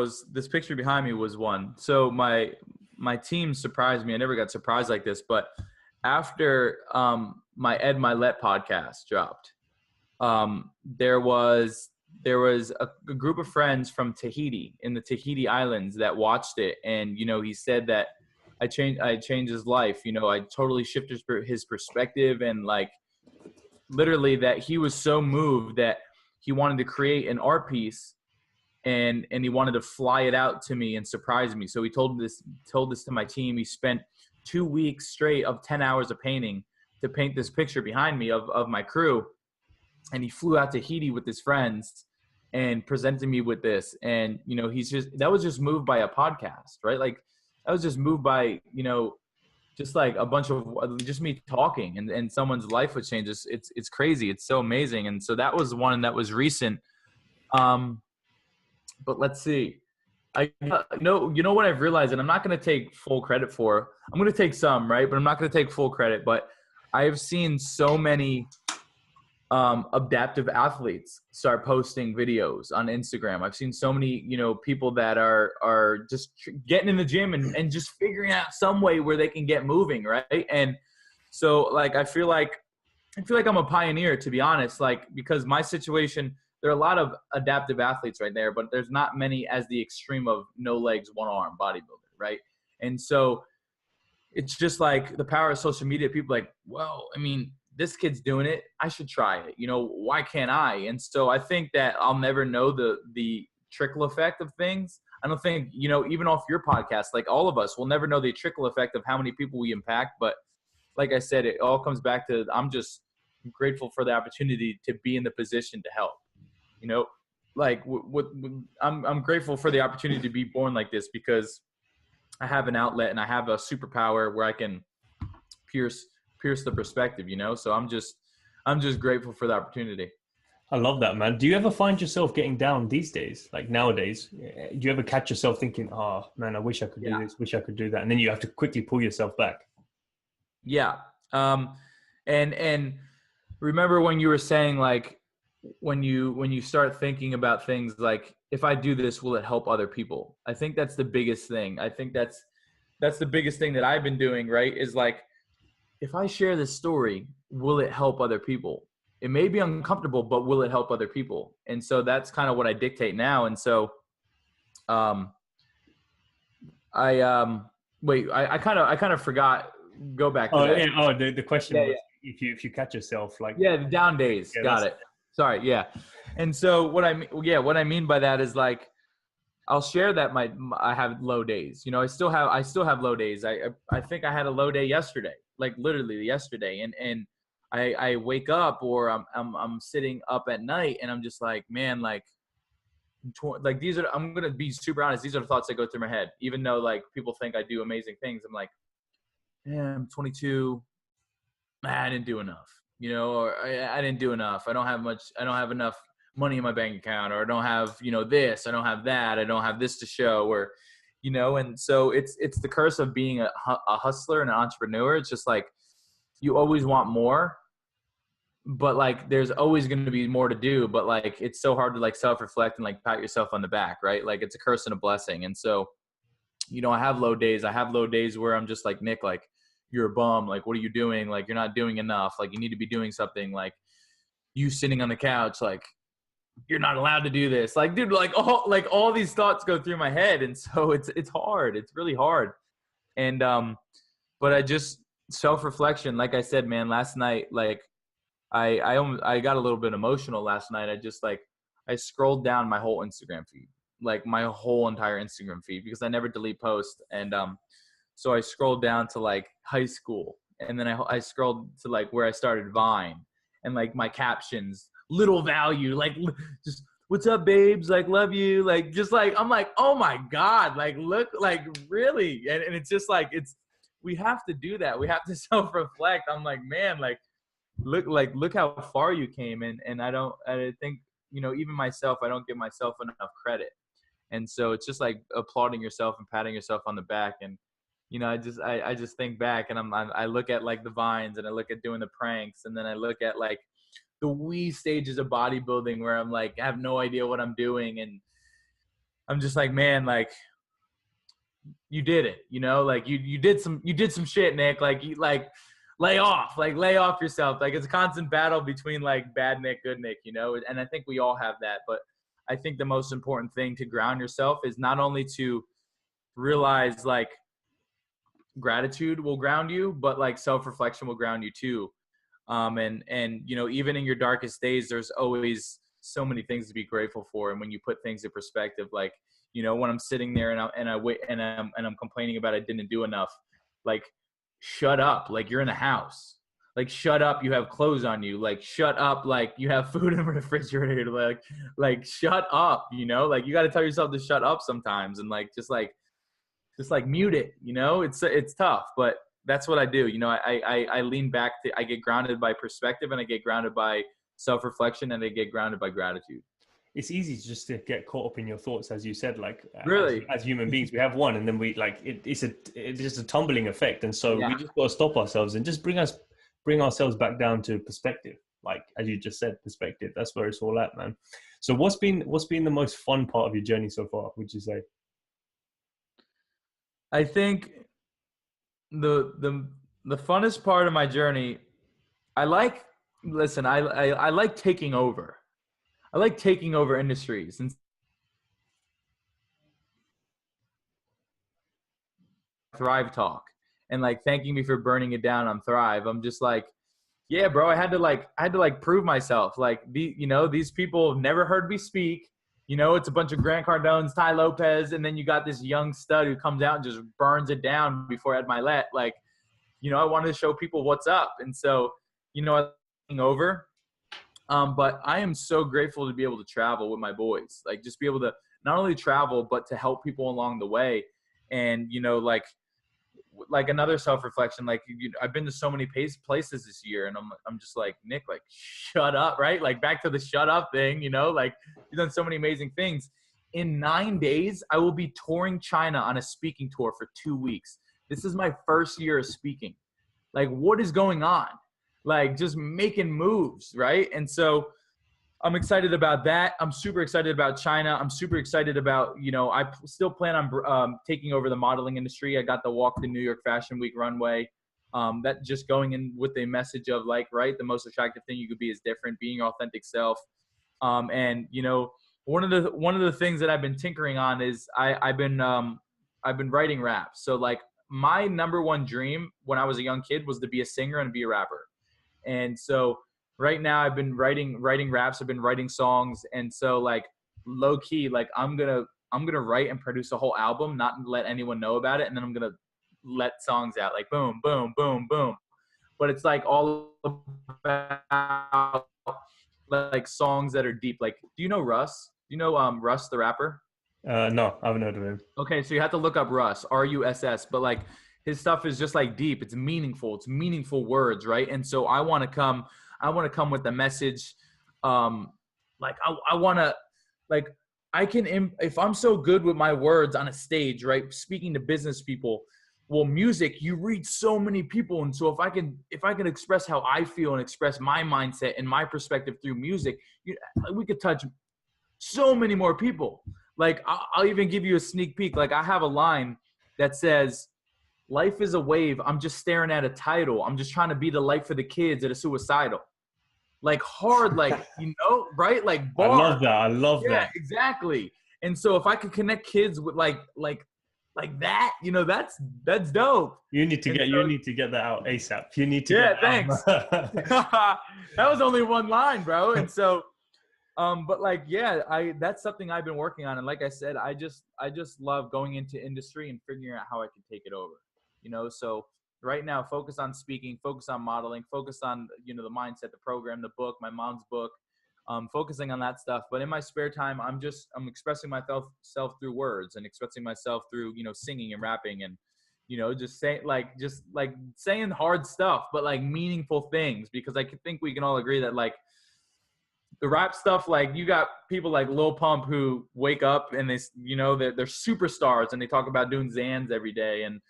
behind me was one. So my my team surprised me. I never got surprised like this, but after my Ed Milet podcast dropped, there was a group of friends from Tahiti, in the Tahiti Islands, that watched it, and he said that I changed his life. I totally shifted his perspective, and like literally that he was so moved that he wanted to create an art piece, and he wanted to fly it out to me and surprise me. So he told this to my team. He spent 2 weeks straight of 10 hours of painting to paint this picture behind me of my crew. And he flew out to Tahiti with his friends and presented me with this. And, that was just moved by a podcast, right? Like that was just moved by, just like a bunch of just me talking, and someone's life would change. It's crazy. It's so amazing. And so that was one that was recent. But let's see. You know what I've realized, and I'm not going to take full credit for. I'm going to take some, right? But I'm not going to take full credit. But I have seen so many adaptive athletes start posting videos on Instagram. I've seen so many, people that are just getting in the gym and just figuring out some way where they can get moving, right? And so, like, I feel like I'm a pioneer, to be honest, like, because my situation, there are a lot of adaptive athletes right there, but there's not many as the extreme of no legs, one arm bodybuilder, right? And so it's just like the power of social media. People like, well, I mean, this kid's doing it, I should try it. Why can't I? And so I think that I'll never know the trickle effect of things. I don't think, even off your podcast, like all of us, we'll never know the trickle effect of how many people we impact. But like I said, it all comes back to, I'm just grateful for the opportunity to be in the position to help. Like I'm grateful for the opportunity to be born like this, because I have an outlet and I have a superpower where I can pierce the perspective, so I'm just grateful for the opportunity. I love that, man. Do you ever find yourself getting down these days, like nowadays? Do you ever catch yourself thinking, oh man, I wish I could do this, wish I could do that, and then you have to quickly pull yourself back? Yeah. And remember when you were saying, like, when you start thinking about things like, if I do this, will it help other people? I think that's the biggest thing. I think that's the biggest thing that I've been doing, right? Is like, if I share this story, will it help other people? It may be uncomfortable, but will it help other people? And so that's kind of what I dictate now. And so, I kind of forgot. Go back to that. Yeah. Oh, the question was, if you catch yourself, like, the down days. Got it. Sorry. Yeah. And so what I mean by that is, like, I'll share that I have low days. I still have low days. I think I had a low day yesterday, like literally yesterday. And I wake up, or I'm sitting up at night, and I'm just like, man, like these are, I'm going to be super honest. These are the thoughts that go through my head, even though like people think I do amazing things. I'm like, man, I'm 22. I didn't do enough, or I didn't do enough. I don't have enough money in my bank account, or I don't have, this, I don't have that, I don't have this to show, or, and so it's the curse of being a hustler and an entrepreneur. It's just like, you always want more, but like, there's always going to be more to do, but like, it's so hard to like self-reflect and like pat yourself on the back, right? Like, it's a curse and a blessing. And so, I have low days. I have low days where I'm just like, Nick, like, you're a bum. Like, what are you doing? Like, you're not doing enough. Like, you need to be doing something. Like, you sitting on the couch, like, you're not allowed to do this. Like, dude, like all these thoughts go through my head. And so it's hard. It's really hard. And, but I just self-reflection, like I said, man, last night, like I got a little bit emotional last night. I scrolled down my whole Instagram feed, like my whole entire Instagram feed, because I never delete posts. And, so I scrolled down to like high school, and then I scrolled to like where I started Vine, and like my captions, little value, like just, what's up, babes? Like, love you. Like, just like, I'm like, oh my God, like, look, like, really. And it's just like, we have to do that. We have to self-reflect. I'm like, man, like, look how far you came. And I think, even myself, I don't give myself enough credit. And so it's just like applauding yourself and patting yourself on the back. And, I just think back, and I look at like the Vines, and I look at doing the pranks, and then I look at like the wee stages of bodybuilding where I'm like, I have no idea what I'm doing. And I'm just like, man, like, you did it, you know, like you did some shit, Nick, like you like lay off yourself. Like it's a constant battle between like bad Nick, good Nick, you know? And I think we all have that, but I think the most important thing to ground yourself is not only to realize like gratitude will ground you, but like self-reflection will ground you too. And you know, even in your darkest days, there's always so many things to be grateful for. And when you put things in perspective, like, you know, when I'm sitting there and I'm complaining about I didn't do enough, like, shut up. Like, you're in a house. Like, shut up. You have clothes on you. Like, shut up. Like, you have food in the refrigerator. Like, shut up. You know, like, you got to tell yourself to shut up sometimes, and like, just mute it. You know, it's tough, but that's what I do. You know, I lean back to, I get grounded by perspective, and I get grounded by self-reflection, and I get grounded by gratitude. It's easy just to get caught up in your thoughts, as you said. Like, really, as human beings, we have one, and then we like it's just a tumbling effect, and so we just got to stop ourselves and just bring ourselves back down to perspective. Like, as you just said, perspective. That's where it's all at, man. So what's been the most fun part of your journey so far, would you say? I think the funnest part of my journey, I like taking over. I like taking over industries and Thrive talk and like thanking me for burning it down on Thrive. I'm just like, yeah, bro, I had to prove myself. Like, these people have never heard me speak. You know, it's a bunch of Grant Cardones, Ty Lopez, and then you got this young stud who comes out and just burns it down before Ed Milet. Like, you know, I wanted to show people what's up. And so, you know, I'm taking over. But I am so grateful to be able to travel with my boys, like just be able to not only travel, but to help people along the way. And, you know, like another self-reflection, like, I've been to so many places this year, and I'm just like, Nick, like, shut up, right? Like, back to the shut up thing, you know, like, you've done so many amazing things. In 9 days, I will be touring China on a speaking tour for 2 weeks. This is my first year of speaking. Like, what is going on? Like, just making moves, right? And so I'm excited about that. I'm super excited about China. I'm super excited about, you know, I still plan on taking over the modeling industry. I got the Walk the New York Fashion Week runway. That just going in with a message of like, right, the most attractive thing you could be is different, being your authentic self. And, you know, one of the things that I've been tinkering on is I've been writing raps. So like, my number one dream when I was a young kid was to be a singer and be a rapper. And so right now I've been writing raps. I've been writing songs. And so like, low key, like, I'm going to write and produce a whole album, not let anyone know about it. And then I'm going to let songs out, like boom, boom, boom, boom. But it's like all about like songs that are deep. Like, do you know Russ? Do you know Russ the rapper? No, I haven't heard of him. Okay, so you have to look up Russ, Russ. But like, his stuff is just like deep. It's meaningful. It's meaningful words, right? And so I want to come with the message. Like, I want to, like, if I'm so good with my words on a stage, right, speaking to business people. Well, music, you reach so many people. And so if I can express how I feel and express my mindset and my perspective through music, we could touch so many more people. Like, I'll even give you a sneak peek. Like, I have a line that says, life is a wave. I'm just staring at a tidal. I'm just trying to be the light for the kids that are suicidal. Like, hard, like, you know, right? Like, bar. I love that. Yeah, exactly. And so if I could connect kids with like that, you know, that's dope. You need to get that out ASAP. You need to. Yeah, thanks. That was only one line, bro. And so, but like, yeah, that's something I've been working on. And like I said, I just love going into industry and figuring out how I can take it over, you know? So right now, focus on speaking, focus on modeling, focus on, you know, the mindset, the program, the book, my mom's book, focusing on that stuff. But in my spare time, I'm expressing myself through words and expressing myself through, you know, singing and rapping and, you know, just saying hard stuff, but like meaningful things, because I think we can all agree that like, the rap stuff, like, you got people like Lil Pump who wake up and they, you know, they're superstars and they talk about doing Xans every day and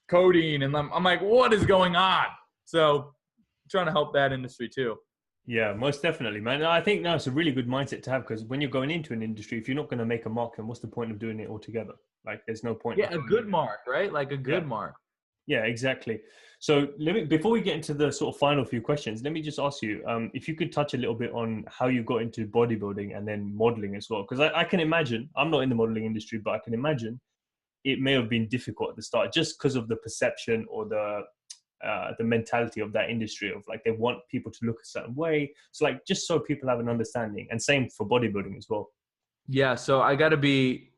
codeine. And I'm like, what is going on? So I'm trying to help that industry too. Yeah, most definitely, man. I think now it's a really good mindset to have, because when you're going into an industry, if you're not going to make a mark, then what's the point of doing it altogether? Like, there's no point of Yeah, a going good in. mark, right? Like a Yeah, good mark. yeah, exactly. So let me, before we get into the sort of final few questions, let me just ask you, if you could touch a little bit on how you got into bodybuilding and then modeling as well, because I can imagine, I'm not in the modeling industry, but I can imagine it may have been difficult at the start just because of the perception or the mentality of that industry of like they want people to look a certain way. So like just so people have an understanding, and same for bodybuilding as well. Yeah, so I got to be,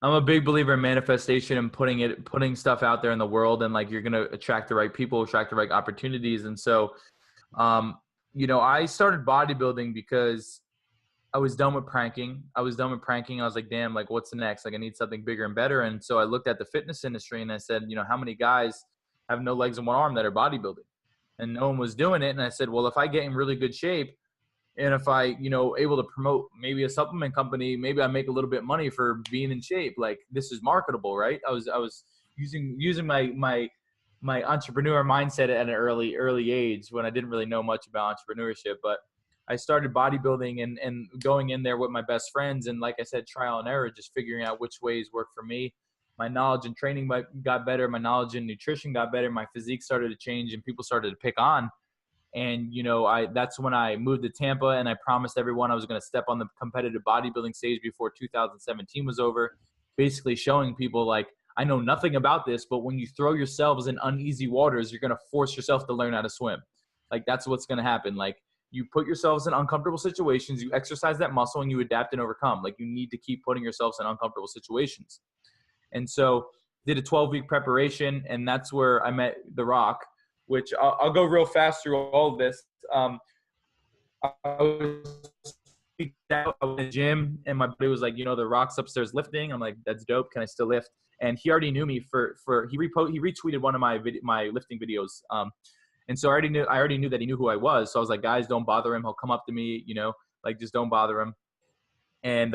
I'm a big believer in manifestation and putting stuff out there in the world, and like you're going to attract the right people, attract the right opportunities. And so, um, I started bodybuilding because I was done with pranking. I was like, damn, like what's the next? Like I need something bigger and better. And so I looked at the fitness industry and I said, how many guys have no legs and one arm that are bodybuilding? And no one was doing it. And I said, well, if I get in really good shape, and if I, able to promote maybe a supplement company, maybe I make a little bit of money for being in shape. Like this is marketable, right? I was using my entrepreneur mindset at an early age when I didn't really know much about entrepreneurship. But I started bodybuilding and going in there with my best friends. And like I said, trial and error, just figuring out which ways work for me. My knowledge and training got better. My knowledge and nutrition got better. My physique started to change and people started to pick on. And, that's when I moved to Tampa, and I promised everyone I was going to step on the competitive bodybuilding stage before 2017 was over, basically showing people like, I know nothing about this, but when you throw yourselves in uneasy waters, you're going to force yourself to learn how to swim. Like that's what's going to happen. Like you put yourselves in uncomfortable situations, you exercise that muscle and you adapt and overcome. Like you need to keep putting yourselves in uncomfortable situations. And so did a 12-week preparation, and that's where I met The Rock, which I'll go real fast through all of this. I was in the gym, and my buddy was like, The Rock's upstairs lifting. I'm like, that's dope. Can I still lift? And he already knew me he retweeted one of my lifting videos. And so I already knew that he knew who I was. So I was like, guys, don't bother him. He'll come up to me, like just don't bother him. And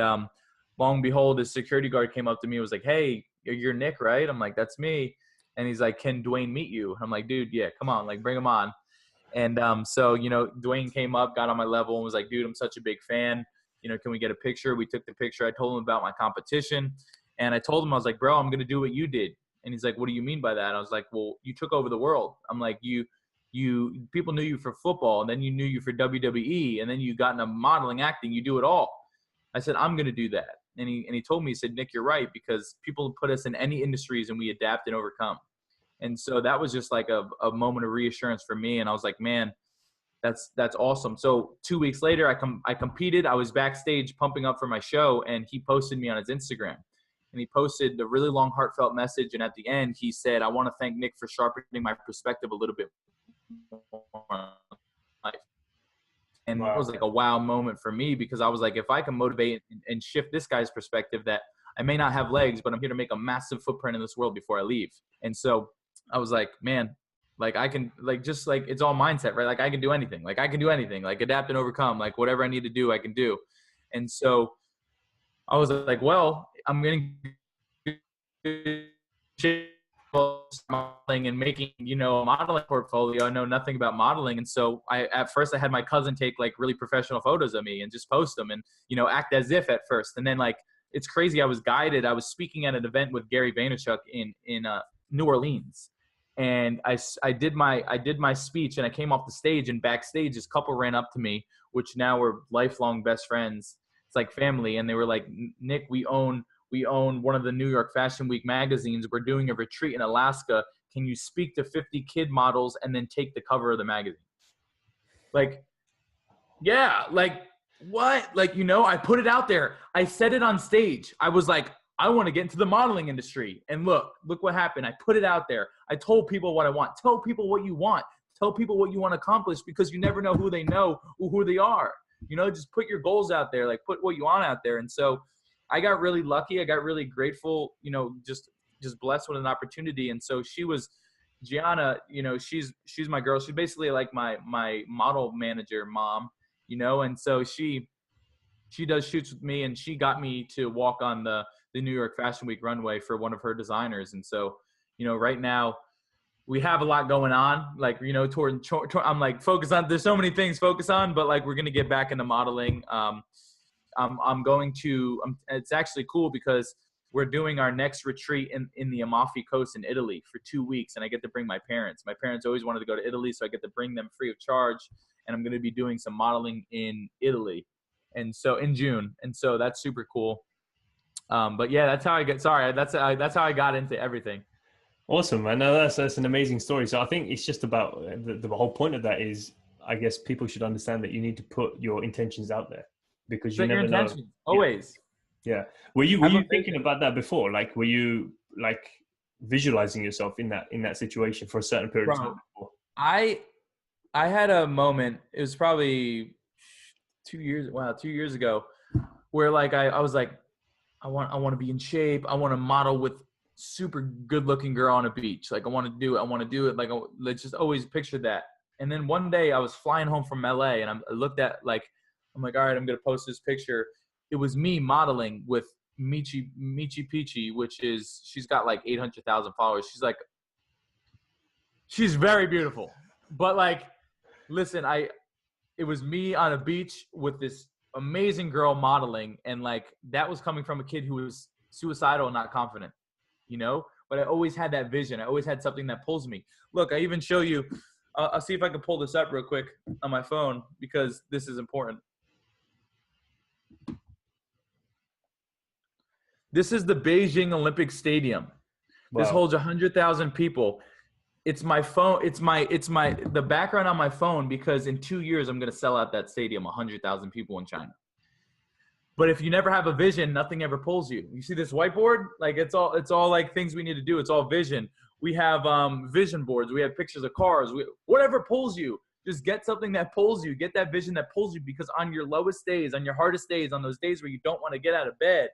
long and behold, his security guard came up to me and was like, hey, you're Nick, right? I'm like, that's me. And he's like, can Dwayne meet you? I'm like, dude, yeah, come on, like bring him on. And so, Dwayne came up, got on my level and was like, dude, I'm such a big fan. Can we get a picture? We took the picture. I told him about my competition. And I told him, I was like, bro, I'm going to do what you did. And he's like, what do you mean by that? I was like, well, you took over the world. I'm like, people knew you for football, and then you knew you for WWE, and then you got into modeling, acting, you do it all. I said, I'm going to do that. And he told me, he said, Nick, you're right, because people put us in any industries and we adapt and overcome. And so that was just like a moment of reassurance for me. And I was like, man, that's awesome. So 2 weeks later, I competed. I was backstage pumping up for my show, and he posted me on his Instagram. And he posted a really long, heartfelt message. And at the end, he said, I want to thank Nick for sharpening my perspective a little bit more on life. And it was like a wow moment for me, because I was like, if I can motivate and shift this guy's perspective that I may not have legs, but I'm here to make a massive footprint in this world before I leave. And so I was like, man, like I can, like, just like, it's all mindset, right? Like I can do anything, like adapt and overcome, like whatever I need to do, I can do. And so I was like, well, I'm going to modeling and making, a modeling portfolio. I know nothing about modeling. And so at first I had my cousin take like really professional photos of me and just post them and, act as if at first. And then like, it's crazy. I was speaking at an event with Gary Vaynerchuk in New Orleans. And I did my speech, and I came off the stage, and backstage this couple ran up to me, which now we're lifelong best friends. It's like family. And they were like, Nick, we own one of the New York Fashion Week magazines. We're doing a retreat in Alaska. Can you speak to 50 kid models and then take the cover of the magazine? Like, yeah, like what? Like, I put it out there. I said it on stage. I was like, I want to get into the modeling industry. And look what happened. I put it out there. I told people what I want. Tell people what you want. Tell people what you want to accomplish, because you never know who they know or who they are. Just put your goals out there, like put what you want out there. And so I got really lucky. I got really grateful, just blessed with an opportunity. And so she was, Gianna, she's my girl. She's basically like my model manager mom, and so she does shoots with me, and she got me to walk on the New York Fashion Week runway for one of her designers. And so, right now we have a lot going on, like, you know, I'm like focused on, there's so many things to focus on, but like, we're going to get back into modeling. It's actually cool because we're doing our next retreat in the Amalfi Coast in Italy for 2 weeks. And I get to bring my parents. My parents always wanted to go to Italy, so I get to bring them free of charge. And I'm going to be doing some modeling in Italy. And so in June. And so that's super cool. But yeah, that's how that's how I got into everything. Awesome, man. No, that's an amazing story. So I think it's just about the whole point of that is, I guess people should understand that you need to put your intentions out there, because you Set your never know. intentions always. Yeah. Were you thinking about that before? Like, were you like visualizing yourself in that situation for a certain period of time before? I had a moment, it was probably 2 years ago, where like I was like, I want to be in shape. I want to model with super good looking girl on a beach. Like I want to do it. Like, let's just always picture that. And then one day I was flying home from LA and I looked at, like, I'm like, all right, I'm going to post this picture. It was me modeling with Michi Peachy, she's got like 800,000 followers. She's very beautiful, but like, listen, it was me on a beach with this amazing girl modeling. And like, that was coming from a kid who was suicidal and not confident, you know, but I always had that vision. I always had something that pulls me. Look, I even show you, I'll see if I can pull this up real quick on my phone because this is important. This is the Beijing Olympic Stadium. Wow. This holds 100,000 people. It's my phone. It's the background on my phone, because in 2 years, I'm going to sell out that stadium, 100,000 people in China. But if you never have a vision, nothing ever pulls you. You see this whiteboard? Like, it's all like things we need to do. It's all vision. We have vision boards. We have pictures of cars. Whatever pulls you, just get something that pulls you. Get that vision that pulls you, because on your lowest days, on your hardest days, on those days where you don't want to get out of bed,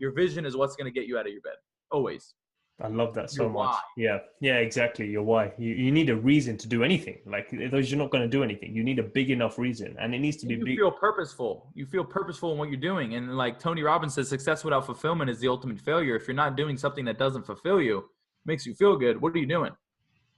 your vision is what's going to get you out of your bed. Always. I love that so much. Yeah, exactly. Your why. You need a reason to do anything. Like, otherwise you're not going to do anything. You need a big enough reason, and it needs to be big. You feel purposeful. You feel purposeful in what you're doing. And like Tony Robbins says, success without fulfillment is the ultimate failure. If you're not doing something that doesn't fulfill you, makes you feel good, what are you doing?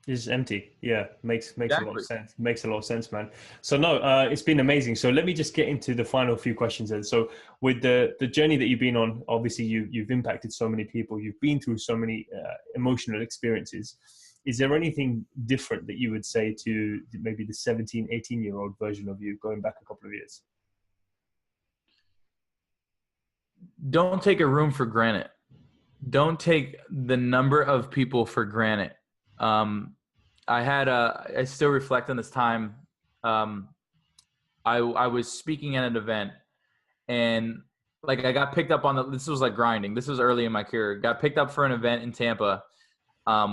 It's empty. Yeah, makes exactly. A lot of sense. Makes a lot of sense, man. So no, it's been amazing. So let me just get into the final few questions then. So with the journey that you've been on, obviously you've impacted so many people. You've been through so many emotional experiences. Is there anything different that you would say to maybe the 17, 18-year-old version of you going back a couple of years? Don't take a room for granted. Don't take the number of people for granted. I still reflect on this time. I was speaking at an event, and like, I got picked up this was like grinding. This was early in my career. Got picked up for an event in Tampa,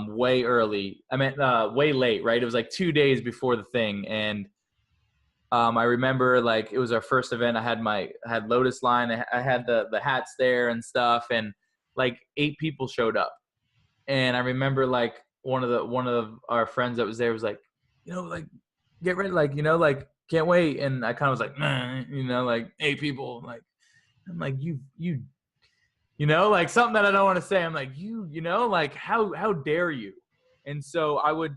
way early. I meant, way late, right? It was like 2 days before the thing. And, I remember, like, it was our first event. I had Lotus Line. I had the hats there and stuff. And like 8 people showed up. And I remember, like, one of our friends that was there was like, you know, like, get ready, like, you know, like, can't wait. And I kind of was like, you know, like 8 people. Like, I'm like, you know, like, something that I don't want to say. I'm like, you know, like, how dare you? And so I would,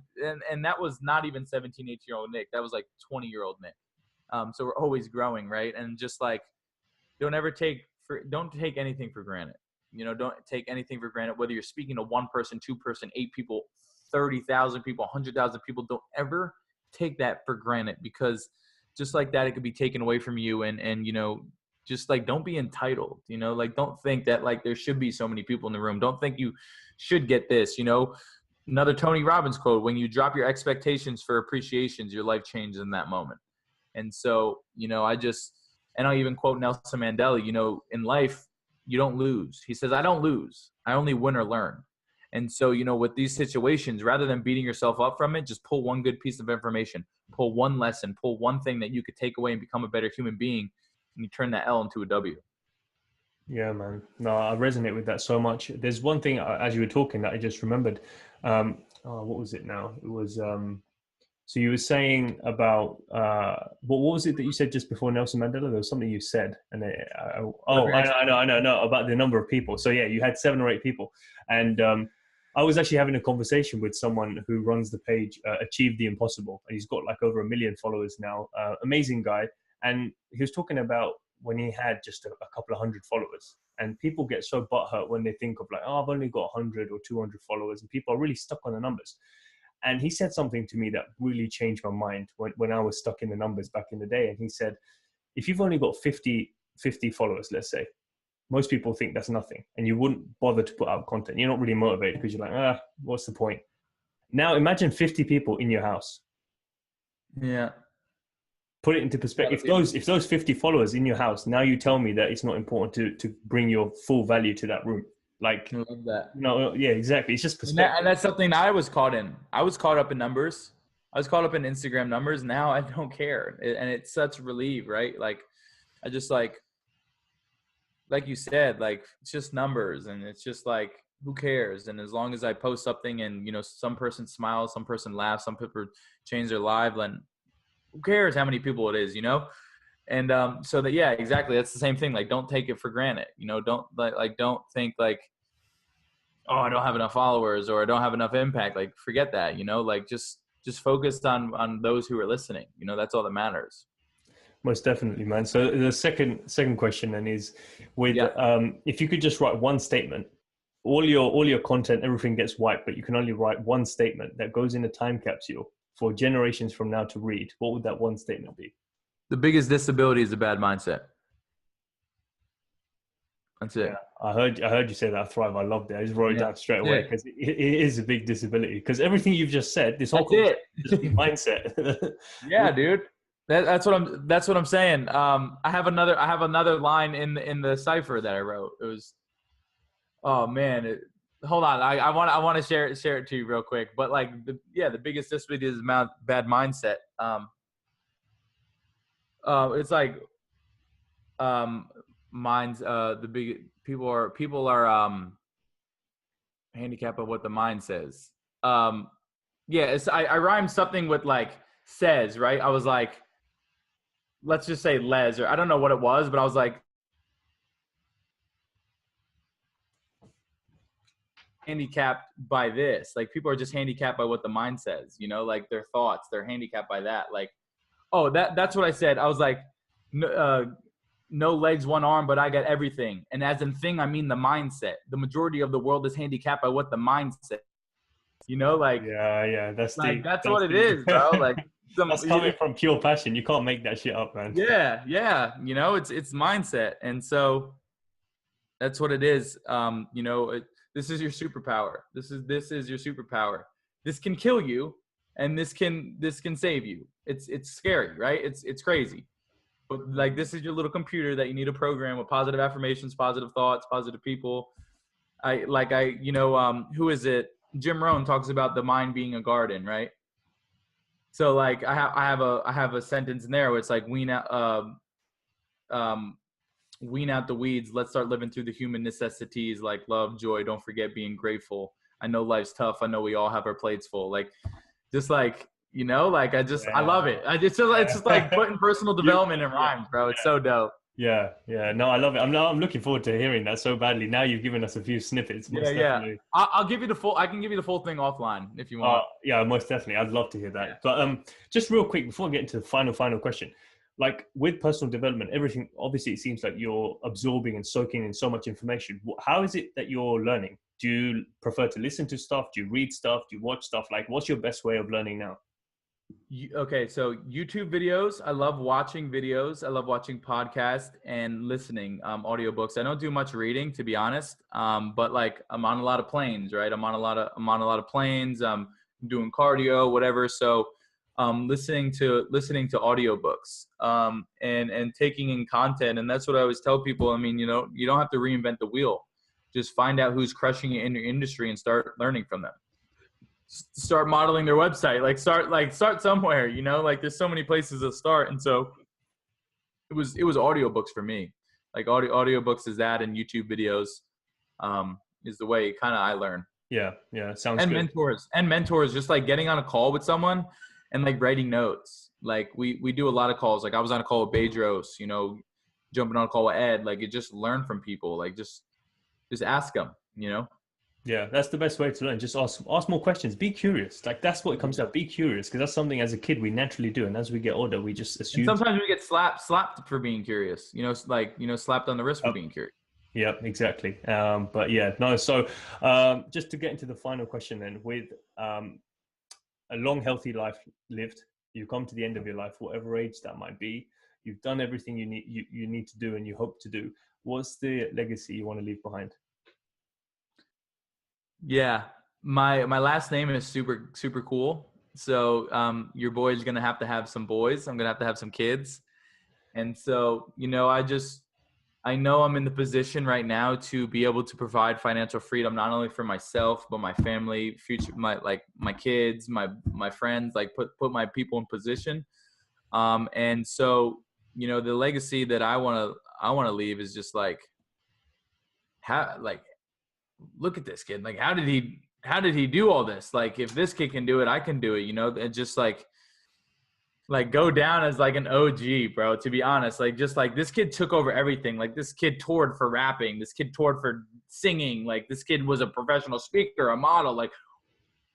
and that was not even 17, 18-year-old Nick. That was like 20-year-old Nick. So we're always growing, right? And just like, don't take anything for granted. You know, don't take anything for granted, whether you're speaking to 1 person, 2 person, 8 people, 30,000 people, 100,000 people. Don't ever take that for granted, because just like that, it could be taken away from you. And, you know, just like, don't be entitled, you know, like, don't think that like there should be so many people in the room. Don't think you should get this, you know. Another Tony Robbins quote: when you drop your expectations for appreciations, your life changes in that moment. And so, you know, and I'll even quote Nelson Mandela, you know, in life, you don't lose. He says, I don't lose. I only win or learn. And so, you know, with these situations, rather than beating yourself up from it, just pull one good piece of information, pull one lesson, pull one thing that you could take away and become a better human being. And you turn that L into a W. Yeah, man. No, I resonate with that so much. There's one thing as you were talking that I just remembered. What was it now? It was, so you were saying about, what was it that you said just before Nelson Mandela? There was something you said, and I know, about the number of people. So yeah, you had 7 or 8 people, and I was actually having a conversation with someone who runs the page Achieve the Impossible, and he's got like over 1 million followers now. Amazing guy. And he was talking about when he had just a couple of hundred followers, and people get so butthurt when they think of like, oh, I've only got 100 or 200 followers, and people are really stuck on the numbers. And he said something to me that really changed my mind when I was stuck in the numbers back in the day. And he said, if you've only got 50 followers, let's say, most people think that's nothing, and you wouldn't bother to put out content. You're not really motivated because you're like, what's the point? Now imagine 50 people in your house. Yeah. Put it into perspective. If those 50 followers in your house, now you tell me that it's not important to bring your full value to that room. Like, I love that. No, yeah, exactly. It's just perspective. And that's something I was caught in. I was caught up in numbers. I was caught up in Instagram numbers. Now I don't care. And it's such relief, right? Like, I just like you said, like, it's just numbers, and it's just like, who cares? And as long as I post something and, you know, some person smiles, some person laughs, some people change their life, then who cares how many people it is, you know? And so that, yeah, exactly. That's the same thing. Like, don't take it for granted, you know, don't think like, oh, I don't have enough followers or I don't have enough impact. Like, forget that, you know, like just focus on those who are listening, you know, that's all that matters. Most definitely, man. So the second question then is with, if you could just write one statement, all your content, everything gets wiped, but you can only write one statement that goes in a time capsule for generations from now to read, what would that one statement be? The biggest disability is a bad mindset. That's it. Yeah, I heard you say that. I thrive. I loved it. I just wrote it down straight away because it is a big disability. Because everything you've just said, this whole concept is just mindset. Yeah, dude. That's what I'm saying. I have another line in the cipher that I wrote. It was, oh man, hold on. I want to share it to you real quick. But like, the biggest disability is bad mindset. It's like, minds. The big people are handicapped by what the mind says. I rhymed something with like says, right? I was like, let's just say les, or I don't know what it was, but I was like, handicapped by this. Like, people are just handicapped by what the mind says, you know, like their thoughts, they're handicapped by that. Like, oh, that's what I said. I was like, no legs, one arm, but I got everything. And as in thing, I mean the mindset. The majority of the world is handicapped by what the mindset, you know, like, that's like, that's what it is, bro. Like, that's coming from pure passion. You can't make that shit up, man. Yeah. You know, it's mindset. And so that's what it is. You know, this is your superpower. This is your superpower. This can kill you, and this can save you. It's scary, right? It's crazy. But like, this is your little computer that you need to program with positive affirmations, positive thoughts, positive people. Who is it? Jim Rohn talks about the mind being a garden, right? So like, I have a sentence in there where it's like, wean out the weeds. Let's start living through the human necessities like love, joy. Don't forget being grateful. I know life's tough. I know we all have our plates full. Like, just like, you know, like, I love it. It's just like putting personal development in rhymes, bro. It's so dope. Yeah. No, I love it. I'm looking forward to hearing that so badly. Now you've given us a few snippets. Definitely. I'll give you the full. I can give you the full thing offline if you want. Yeah, most definitely. I'd love to hear that. Yeah. But just real quick before I get into the final question, like with personal development, everything, obviously it seems like you're absorbing and soaking in so much information. How is it that you're learning? Do you prefer to listen to stuff? Do you read stuff? Do you watch stuff? Like, what's your best way of learning now? Okay, so YouTube videos. I love watching videos. I love watching podcasts and listening audiobooks. I don't do much reading, to be honest. But like, I'm on a lot of planes, right? I'm on a lot of planes. Doing cardio, whatever. So listening to audiobooks and taking in content. And that's what I always tell people. I mean, you know, you don't have to reinvent the wheel. Just find out who's crushing it in your industry and start learning from them. Start modeling their website, start somewhere, you know, like there's so many places to start. And so it was audiobooks for me. Like audiobooks is that, and YouTube videos is the way kind of I learn. Yeah. Sounds good. Mentors, just like getting on a call with someone and like writing notes. Like we do a lot of calls. Like I was on a call with Bedros, you know, jumping on a call with Ed, like, you just learn from people. Like just ask them, you know? Yeah, that's the best way to learn. Just ask more questions. Be curious. Like that's what it comes out. Be curious, because that's something as a kid we naturally do, and as we get older, we just And assume. sometimes we get slapped for being curious. Like slapped on the wrist for being curious. Yeah, exactly. But yeah, no. So just to get into the final question, then, with a long, healthy life lived, you come to the end of your life, whatever age that might be. You've done everything you need to do, and you hope to do. What's the legacy you want to leave behind? Yeah, my last name is super cool. So your boy's gonna have some boys. I'm gonna have some kids, and so I know I'm in the position right now to be able to provide financial freedom not only for myself but my family, future, my kids, my friends, like put my people in position. And so the legacy that I want to leave is just like how like look at this kid. Like how did he do all this? Like if this kid can do it, I can do it, and just like go down as like an OG, bro, to be honest. Like just like this kid took over everything. Like this kid toured for rapping, this kid toured for singing, like this kid was a professional speaker, a model. Like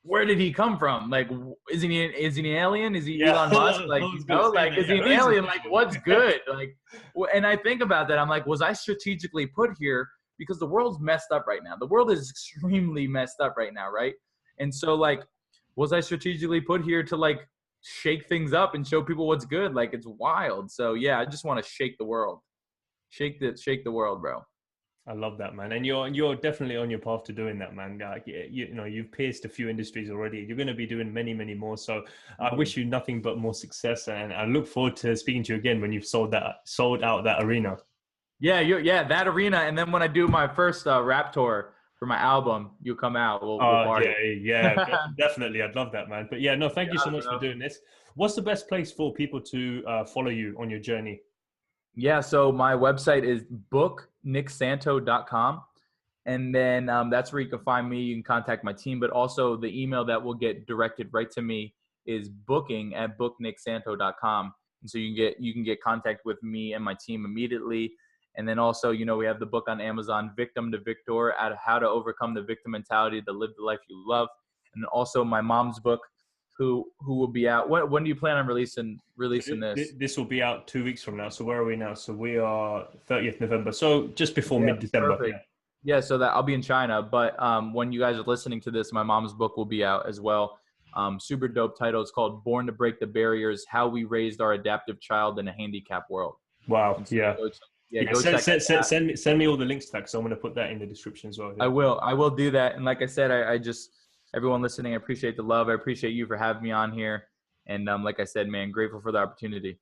where did he come from? Like is he an alien? Is he Yeah, Elon Musk? Like I was gonna say like that. is he Yeah, an who is this alien? Like person? what's good? Like and I think about that. I'm like, was I strategically put here because the world's messed up right now? The world is extremely messed up right now, right? And so like was I strategically put here to like shake things up and show people what's good? Like it's wild. So yeah, I just want to shake the world. Shake the world, bro. I love that, man, and you're definitely on your path to doing that, man. You've pierced a few industries already. You're going to be doing many, many more. So I wish you nothing but more success, and I look forward to speaking to you again when you've sold out that arena. Yeah, that arena. And then when I do my first rap tour for my album, you come out. We'll party. Yeah, definitely. I'd love that, man. But yeah, no, thank you so Yeah, much for bro. doing this. What's the best place for people to follow you on your journey? Yeah, so my website is booknicksanto.com. And then that's where you can find me. You can contact my team, but also the email that will get directed right to me is booking@booknicksanto.com. And so you can get contact with me and my team immediately. And then also, we have the book on Amazon, Victim to Victor, at how to overcome the victim mentality to live the life you love. And then also my mom's book, who will be out. When do you plan on releasing this? This will be out 2 weeks from now. So where are we now? So we are 30th November. So just before Yeah, mid-December. perfect. Yeah, so that I'll be in China, but when you guys are listening to this, my mom's book will be out as well. Super dope title. It's called Born to Break the Barriers: How We Raised Our Adaptive Child in a Handicapped World. Wow. And so Yeah. Yeah. go check that out. Send me all the links to that, because I'm going to put that in the description as well. I Yeah. will. I will do that. And like I said, I just everyone listening, I appreciate the love. I appreciate you for having me on here. And like I said, man, grateful for the opportunity.